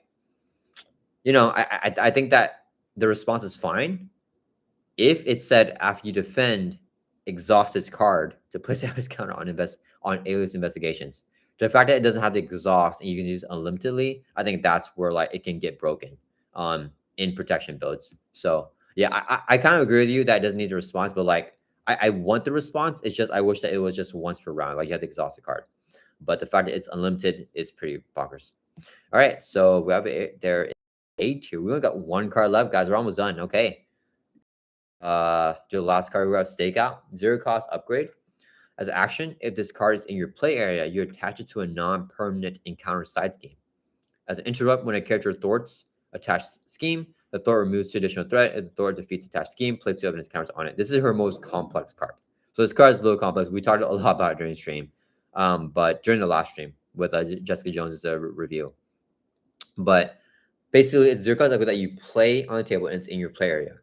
Speaker 1: I think that the response is fine if it said after you defend, exhaust this card to place a counter on Alias Investigations. The fact that it doesn't have the exhaust and you can use unlimitedly, I think that's where like it can get broken in protection builds. So yeah, I kind of agree with you that it doesn't need the response, but like I want the response. It's just I wish that it was just once per round, like you had to exhaust the card. but the fact that it's unlimited is pretty bonkers. All right, so we have there 8 here. We only got 1 card left, guys. We're almost done. Okay. Do the last card we have Stakeout. 0 cost upgrade. As an action, if this card is in your play area, you attach it to a non-permanent encounter side scheme. As an interrupt, when a character thwarts attached scheme, the thwart removes 2 additional threat. If the thwart defeats attached scheme, place 2 evidence counters on it. This is her most complex card. So this card is a little complex. We talked a lot about it during stream, but during the last stream with Jessica Jones' review. But basically, it's 0 cards that you play on the table and it's in your play area.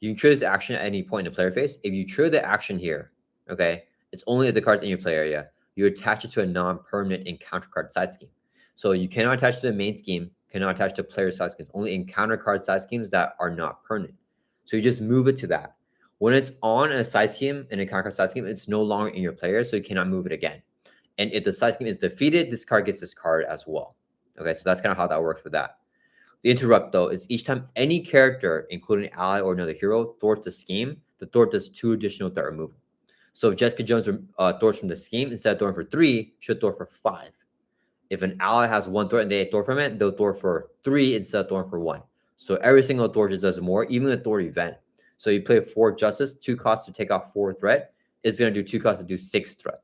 Speaker 1: You can trigger this action at any point in the player phase. If you trigger the action here, okay, it's only the cards in your play area. You attach it to a non-permanent encounter card side scheme. So you cannot attach to the main scheme, cannot attach to player side schemes, only encounter card side schemes that are not permanent. So you just move it to that. When it's on a side scheme, an encounter card side scheme, it's no longer in your player, so you cannot move it again. And if the side scheme is defeated, this card gets this card as well. Okay, so that's kind of how that works with that. The interrupt, though, is each time any character, including an ally or another hero, thwarts the scheme, the thwart does 2 additional threat removal. So if Jessica Jones thwarts from the scheme, instead of thwarting for 3, should thwart for 5. If an ally has 1 thwart and they thwart from it, they'll thwart for 3 instead of thwarting for 1. So every single thwart just does more, even the thwart event. So you play 4 justice, 2 costs to take off 4 threat. It's going to do 2 costs to do 6 threat.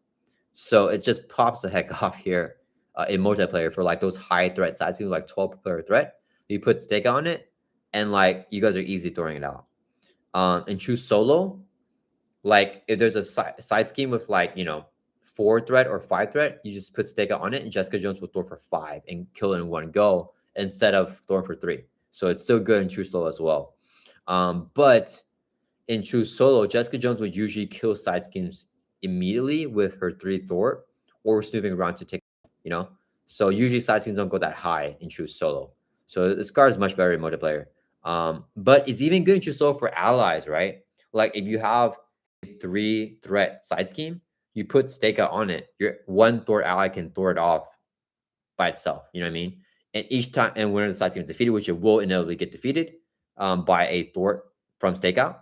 Speaker 1: So it just pops the heck off here in multiplayer for like those high threat side schemes, like 12 per player threat. You put Stakeout on it, and like you guys are easy throwing it out. And choose solo. Like if there's a side scheme with like 4 threat or 5 threat, you just put Stakeout on it, and Jessica Jones will throw for 5 and kill it in 1 go instead of throwing for 3. So it's still good in choose solo as well. But in choose solo, Jessica Jones would usually kill side schemes immediately with her 3 thwart or snooping around to take. So usually side schemes don't go that high in choose solo. So this card is much better in multiplayer. But it's even good in choose solo for allies, right? Like if you have a 3 threat side scheme, you put Stakeout on it. Your 1 thwart ally can thwart off by itself. You know what I mean? And each time, and when the side scheme is defeated, which it will inevitably get defeated by a thwart from Stakeout,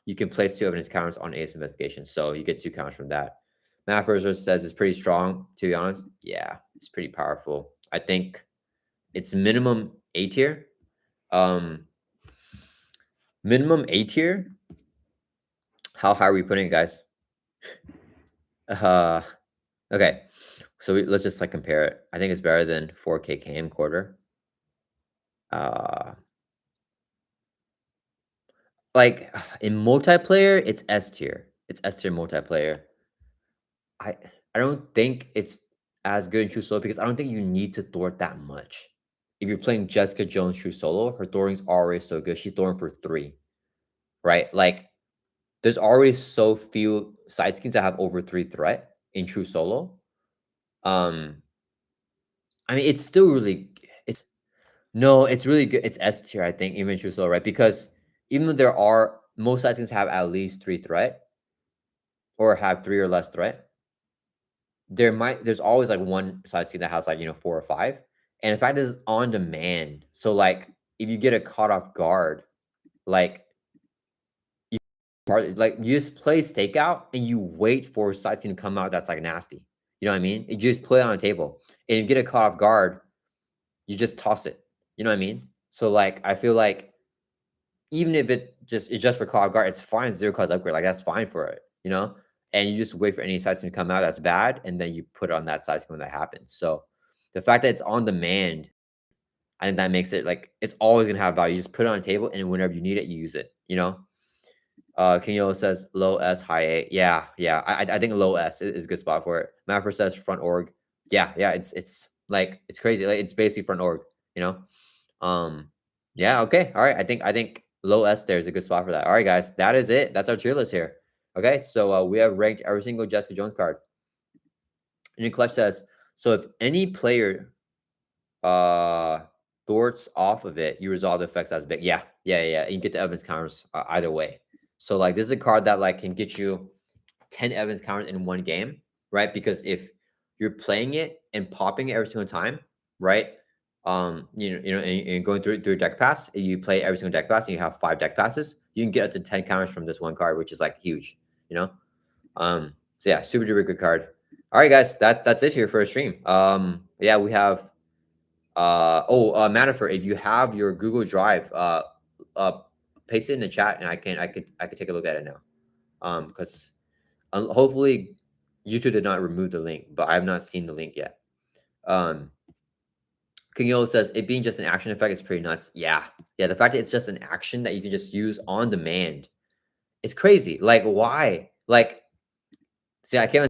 Speaker 1: you can place 2 evidence counters on Alias Investigations. So you get 2 counters from that. Matt Versus says it's pretty strong, to be honest. Yeah, it's pretty powerful. I think it's minimum A tier. Minimum A tier. How high are we putting it, guys? Okay. So let's just like compare it. I think it's better than 4K camcorder. Like in multiplayer, it's S tier. It's S tier multiplayer. I don't think it's as good in true solo because I don't think you need to thwart that much. If you're playing Jessica Jones true solo, her thwarting's already so good. She's thwarting for 3, right? Like there's already so few side schemes that have over 3 threat in true solo. I mean, it's still really it's really good. It's S tier, I think, even true solo, right? Because even though there are most side schemes have at least 3 threat or have 3 or less threat, there's always like 1 side scheme that has like 4 or 5. And in fact, it's on demand. So like if you get a caught off guard, like you just play Stakeout and you wait for a side scheme to come out that's like nasty. You know what I mean? You just play it on a table. And you get a caught off guard, you just toss it. You know what I mean? So like I feel like even if it's just for caught off guard, it's fine. 0 cost upgrade. Like that's fine for it, and you just wait for any side scheme to come out that's bad, and then you put it on that side scheme when that happens. So the fact that it's on demand, I think that makes it like it's always gonna have value. You just put it on a table, and whenever you need it, you use it. King Yolo says low S, high A. Yeah. I think low S is a good spot for it. Mapper says front org. Yeah. It's like it's crazy. Like it's basically front org. Yeah. Okay. All right. I think low S there is a good spot for that. All right, guys. That is it. That's our tier list here. Okay. So we have ranked every single Jessica Jones card. And Clutch says, so if any player thwarts off of it, you resolve the effects as big. Yeah. You get the evidence counters either way. So like this is a card that like can get you 10 evidence counters in 1 game, right? Because if you're playing it and popping it every single time, right? And going through deck pass, you play every single deck pass and you have 5 deck passes, you can get up to 10 counters from this 1 card, which is like huge, So yeah, super duper good card. All right, guys, that's it here for a stream. Yeah, we have Manifer, if you have your Google Drive, uh paste it in the chat and I could take a look at it now. Because hopefully YouTube did not remove the link, but I have not seen the link yet. King Yo says it being just an action effect is pretty nuts. Yeah. Yeah, the fact that it's just an action that you can just use on demand. It's crazy. Like, why? Like, see, I can't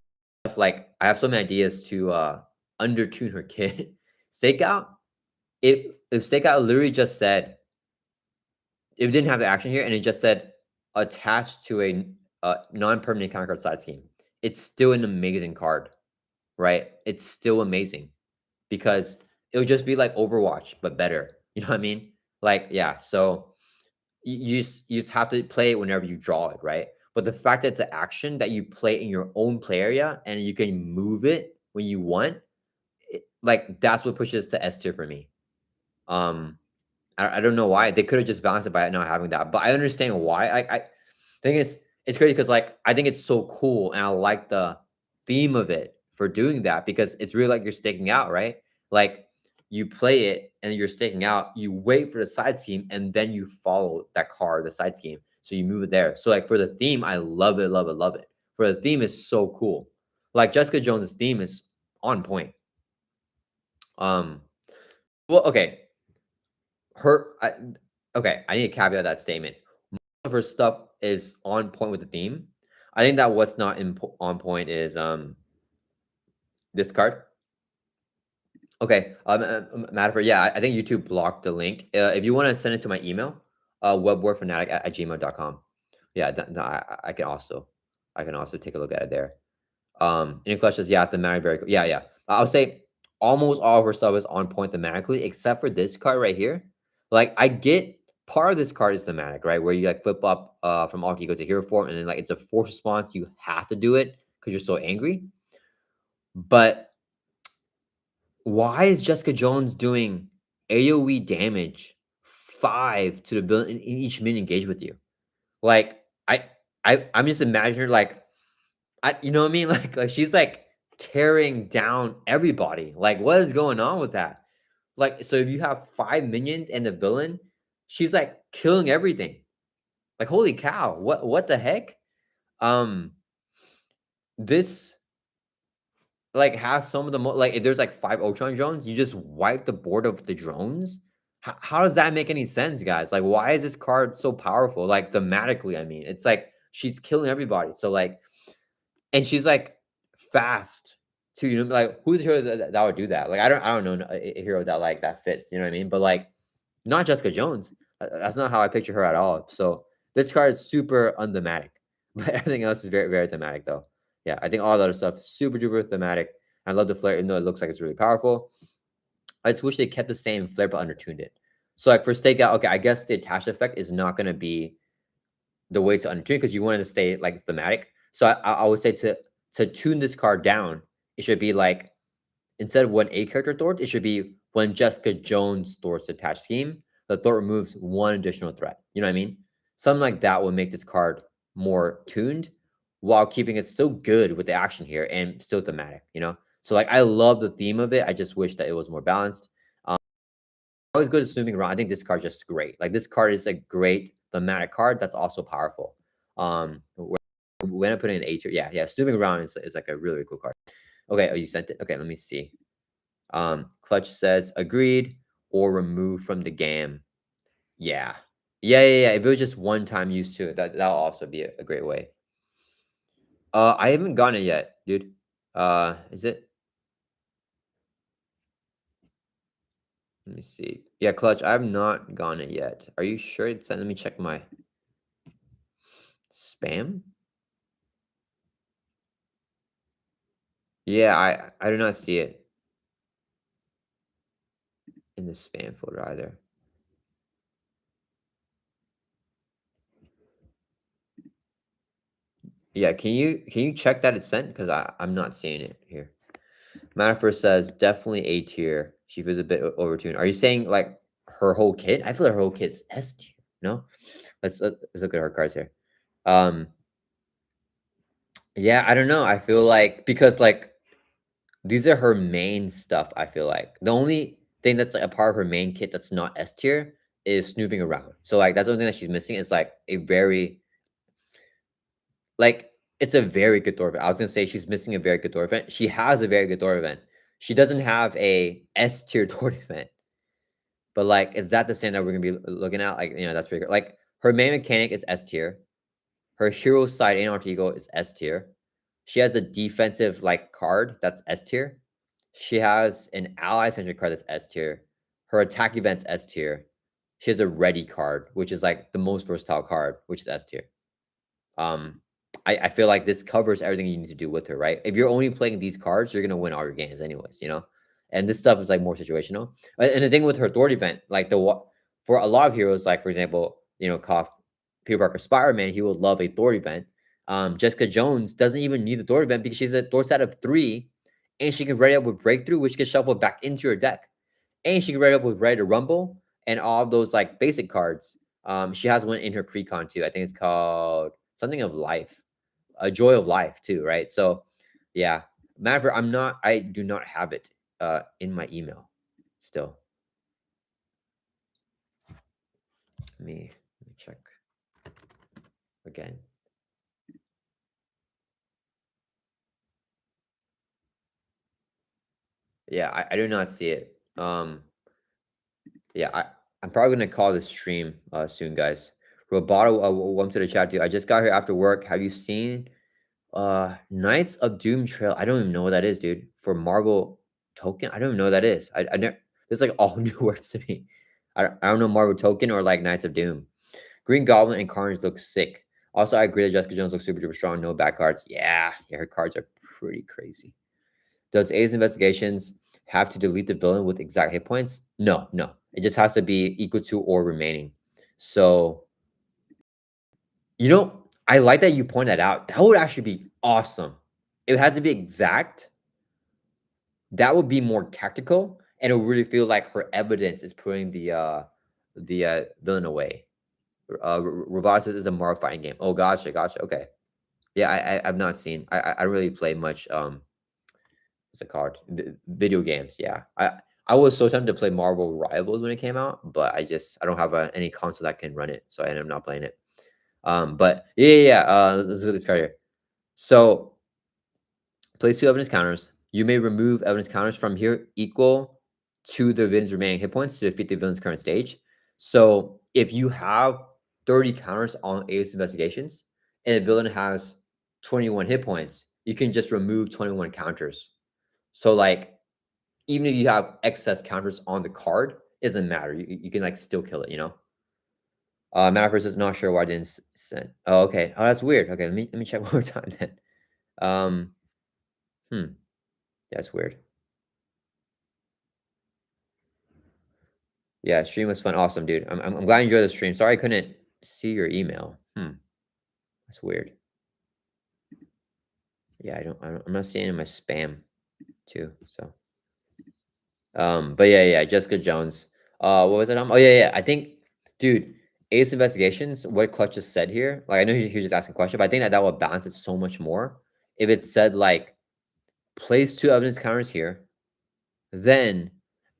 Speaker 1: like I have so many ideas to undertune her kit. Stakeout, if Stakeout literally just said it didn't have the action here and it just said attached to a non-permanent counter card side scheme, it's still an amazing card, right? It's still amazing because it would just be like Overwatch but better. You know what I mean? Like, yeah. So you just have to play it whenever you draw it, right? But the fact that it's an action that you play in your own play area and you can move it when you want, like that's what pushes to S tier for me. I don't know why they could have just balanced it by not having that, but I understand why. I thing is, it's crazy because like I think it's so cool and I like the theme of it for doing that because it's really like you're staking out, right? Like you play it and you're staking out, you wait for the side scheme and then you follow that card, the side scheme. So you move it there. So like for the theme, I love it, love it, love it. For the theme is so cool. Like Jessica Jones's theme is on point. Well, okay. Okay, I need to caveat that statement. Most of her stuff is on point with the theme. I think that what's not on point is this card. Okay, matter of yeah, I think YouTube blocked the link. If you want to send it to my email, Web-Warrior Fanatic at gmail.com. Yeah, I can also take a look at it there. In Clutch says, yeah, thematic very cool. Yeah, yeah. I would say almost all of her stuff is on point thematically, except for this card right here. Like, I get part of this card is thematic, right? Where you like flip up from alt ego to hero form, and then like it's a force response. You have to do it because you're so angry. But why is Jessica Jones doing AoE damage 5 to the villain in each minion engaged with you? Like, I'm just imagining like you know what I mean? Like she's like tearing down everybody. Like, what is going on with that? Like, so if you have 5 minions and the villain, she's like killing everything. Like, holy cow, what the heck? This like has some of the like if there's like 5 Ultron drones, you just wipe the board of the drones. How does that make any sense, guys? Like, why is this card so powerful? Like thematically, I mean, it's like she's killing everybody. So like, and she's like fast too. You know, like who's a hero that would do that? Like I don't know a hero that like that fits. You know what I mean? But like, not Jessica Jones. That's not how I picture her at all. So this card is super unthematic, but everything else is very very thematic though. Yeah, I think all the other stuff super duper thematic. I love the flare, even though it looks like it's really powerful. I just wish they kept the same flare but undertuned it. So like for Stakeout, okay, I guess the attach effect is not going to be the way to untune because you wanted to stay like thematic. So I would say to tune this card down, it should be like instead of when a character thwarts, it should be when Jessica Jones thwarts the attach scheme, the thwart removes 1 additional threat. You know what I mean? Something like that would make this card more tuned while keeping it still good with the action here and still thematic, you know? So like I love the theme of it. I just wish that it was more balanced. Always good at Snooping Around. I think this card's just great. Like this card is a great thematic card that's also powerful. When I put in an A tier, yeah, Snooping Around is like a really, really cool card. Okay, oh, you sent it. Okay, let me see. Clutch says agreed or removed from the game. Yeah. If it was just one time use to it, that'll also be a great way. I haven't gotten it yet, dude. Is it? Let me see. Yeah, Clutch, I have not gotten it yet. Are you sure it's sent? Let me check my spam. Yeah, I do not see it in the spam folder either. Yeah, can you check that it's sent? Because I'm not seeing it here. Manifer says definitely A tier. She feels a bit overtuned. Are you saying like her whole kit? I feel like her whole kit's S tier. No, let's look at her cards here. Yeah, I don't know. I feel like because like These are her main stuff, I feel like. The only thing that's, like, a part of her main kit that's not S tier is Snooping Around. So, like, that's the only thing that she's missing is, like, a very like, it's a very good Thor event. I was gonna say she's missing a very good Thor event. She has a very good Thor event. She doesn't have a S tier Thor event. But, like, is that the standard we're gonna be looking at? Like, that's pretty good. Like, her main mechanic is S tier. Her hero side and alter ego is S tier. She has a defensive, like, card that's S tier. She has an ally-centric card that's S tier. Her attack event's S tier. She has a ready card, which is, like, the most versatile card, which is S tier. Um, I feel like this covers everything you need to do with her, right? If you're only playing these cards, you're gonna win all your games anyways, And this stuff is like more situational. And the thing with her Thor event, like for a lot of heroes, like for example, Koff, Peter Parker, Spider-Man, he would love a Thor event. Jessica Jones doesn't even need the Thor event because she's a Thor set of 3, and she can ready up with Breakthrough, which can shuffle back into your deck, and she can ready up with Ready to Rumble and all of those like basic cards. She has one in her precon too. I think it's called something of life, a joy of life too, right? So, yeah. Matter of fact, I do not have it in my email still. Let me check again. Yeah, I do not see it. Yeah, I'm probably gonna call this stream soon, guys. Roboto, welcome to the chat, dude. I just got here after work. Have you seen Knights of Doom Trail? I don't even know what that is, dude. For Marvel Token, I don't even know what that is. I never. This is like all new words to me. I don't know Marvel Token or like Knights of Doom. Green Goblin and Carnage look sick. Also, I agree that Jessica Jones looks super duper strong. No back cards. Yeah, her cards are pretty crazy. Does Alias Investigations have to delete the villain with exact hit points? No, no. It just has to be equal to or remaining. So, I like that you point that out. That would actually be awesome. It had to be exact. That would be more tactical, and it would really feel like her evidence is putting the villain away. Robotics is a Marvel fighting game. Oh, gotcha. Okay. Yeah, I've not seen. I don't really play much. What's it called? Video games. Yeah, I was so tempted to play Marvel Rivals when it came out, but I don't have any console that can run it, so I ended up not playing it. But yeah. Let's look at this card here. So place 2 evidence counters. You may remove evidence counters from here equal to the villain's remaining hit points to defeat the villain's current stage. So if you have 30 counters on Alias Investigations and the villain has 21 hit points, you can just remove 21 counters. So like even if you have excess counters on the card, it doesn't matter. You can like still kill it. Manifest is not sure why I didn't send. Oh, okay. Oh, that's weird. Okay, let me check one more time then. Um, yeah, that's weird. Yeah, stream was fun. Awesome, dude. I'm glad you enjoyed the stream. Sorry I couldn't see your email. That's weird. Yeah, I'm not seeing it in my spam too. So, but yeah, Jessica Jones. What was it? Oh yeah. I think, dude, Ace Investigations. What Clutch just said here. Like I know he was just asking a question, but I think that would balance it so much more if it said like, place 2 evidence counters here. Then,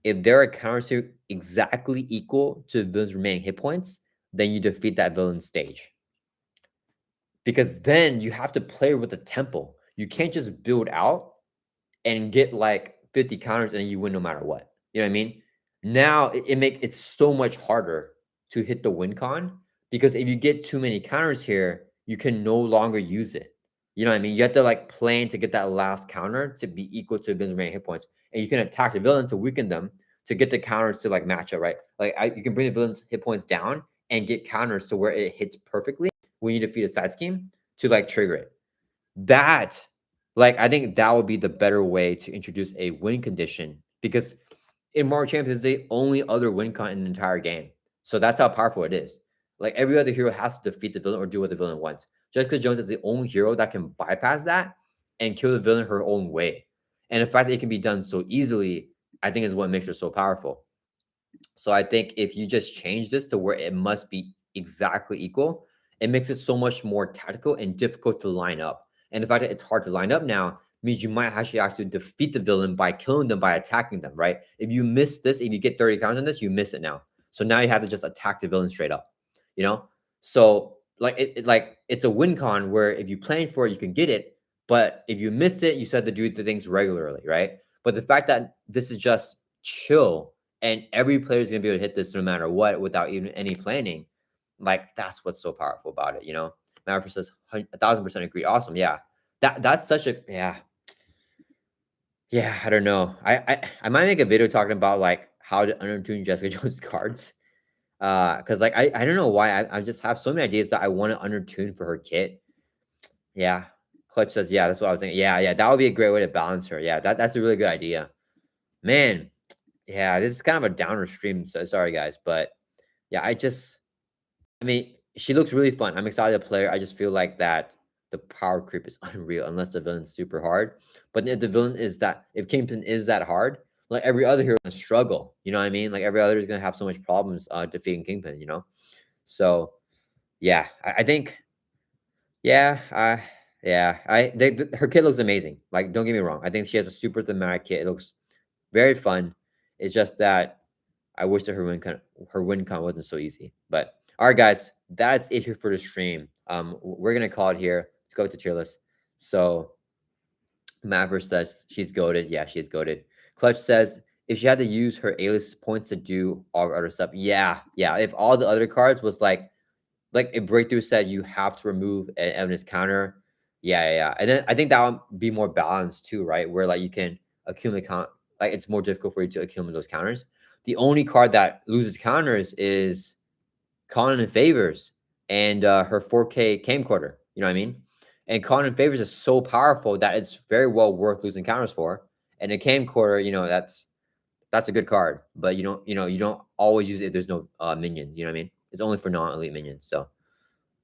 Speaker 1: if there are counters here exactly equal to the villain's remaining hit points, then you defeat that villain stage. Because then you have to play with the tempo. You can't just build out and get like 50 counters and you win no matter what. You know what I mean? Now it's so much harder to hit the win con because if you get too many counters here, you can no longer use it. You know what I mean? You have to like plan to get that last counter to be equal to the villain's remaining hit points, and you can attack the villain to weaken them to get the counters to like match up, right? Like you can bring the villain's hit points down and get counters to where it hits perfectly when you defeat a side scheme to like trigger it. That, like, I think that would be the better way to introduce a win condition because in Marvel Champions, the only other win con in the entire game. So that's how powerful it is. Like every other hero has to defeat the villain or do what the villain wants. Jessica Jones is the only hero that can bypass that and kill the villain her own way. And the fact that it can be done so easily, I think is what makes her so powerful. So I think if you just change this to where it must be exactly equal, it makes it so much more tactical and difficult to line up. And the fact that it's hard to line up now means you might actually have to defeat the villain by killing them by attacking them, right? If you miss this, if you get 30 counters on this, you miss it now. So now you have to just attack the villain straight up, you know? So like it's a win con where if you plan for it, you can get it, but if you miss it, you still have to do the things regularly, right? But the fact that this is just chill and every player is gonna be able to hit this no matter what without even any planning, like that's what's so powerful about it, you know? Maverick says 1,000% agree. Awesome, yeah. That's such a yeah. I don't know. I might make a video talking about like how to undertune Jessica Jones cards. Because like I don't know why I just have so many ideas that I want to undertune for her kit. Yeah. Clutch says, yeah, that's what I was thinking. Yeah, yeah, that would be a great way to balance her. Yeah, that's a really good idea. Man, yeah, this is kind of a downer stream. So sorry guys, but yeah, I mean, she looks really fun. I'm excited to play her. I just feel like that the power creep is unreal unless the villain's super hard. But if the villain is that, if Kingpin is that hard, like every other hero is gonna struggle. You know what I mean? Like every other is gonna have so much problems defeating Kingpin. You know, so yeah, I think yeah, yeah, her kit looks amazing. Like don't get me wrong, I think she has a super thematic kit. It looks very fun. It's just that I wish that her win con wasn't so easy. But all right, guys, that's it here for the stream. We're gonna call it here. Let's go to tier list. So Maverick says she's goaded. Yeah, she's goaded. Clutch says if she had to use her alias points to do all her other stuff, yeah, yeah. If all the other cards was like a breakthrough said you have to remove an evidence counter, yeah, yeah, yeah. And then I think that would be more balanced too, right? Where like you can accumulate count, like it's more difficult for you to accumulate those counters. The only card that loses counters is Calling in Favors and her 4K camcorder. You know what I mean? And Calling in Favors is so powerful that it's very well worth losing counters for. And a camcorder, you know, that's a good card, but you don't always use it if there's no minions. You know what I mean? It's only for non-elite minions. So,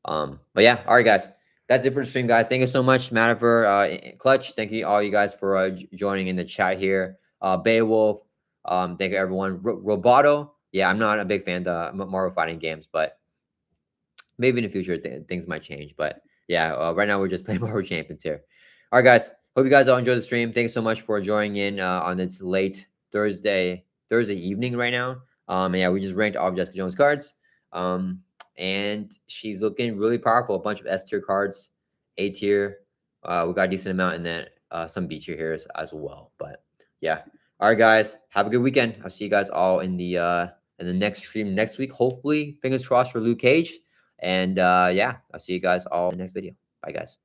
Speaker 1: but yeah, all right, guys, that's it for the stream, guys. Thank you so much, Madifer, Clutch. Thank you all you guys for joining in the chat here. Beowulf, thank you everyone. Roboto, yeah, I'm not a big fan of Marvel fighting games, but maybe in the future things might change. But yeah, right now we're just playing Marvel Champions here. All right, guys. Hope you guys all enjoyed the stream. Thanks so much for joining in on this late Thursday evening right now. Yeah, we just ranked all of Jessica Jones cards. And she's looking really powerful. A bunch of S tier cards, A tier. We got a decent amount, and then some B tier here as well. But yeah. All right, guys. Have a good weekend. I'll see you guys all in the next stream next week. Hopefully, fingers crossed for Luke Cage. And yeah, I'll see you guys all in the next video. Bye, guys.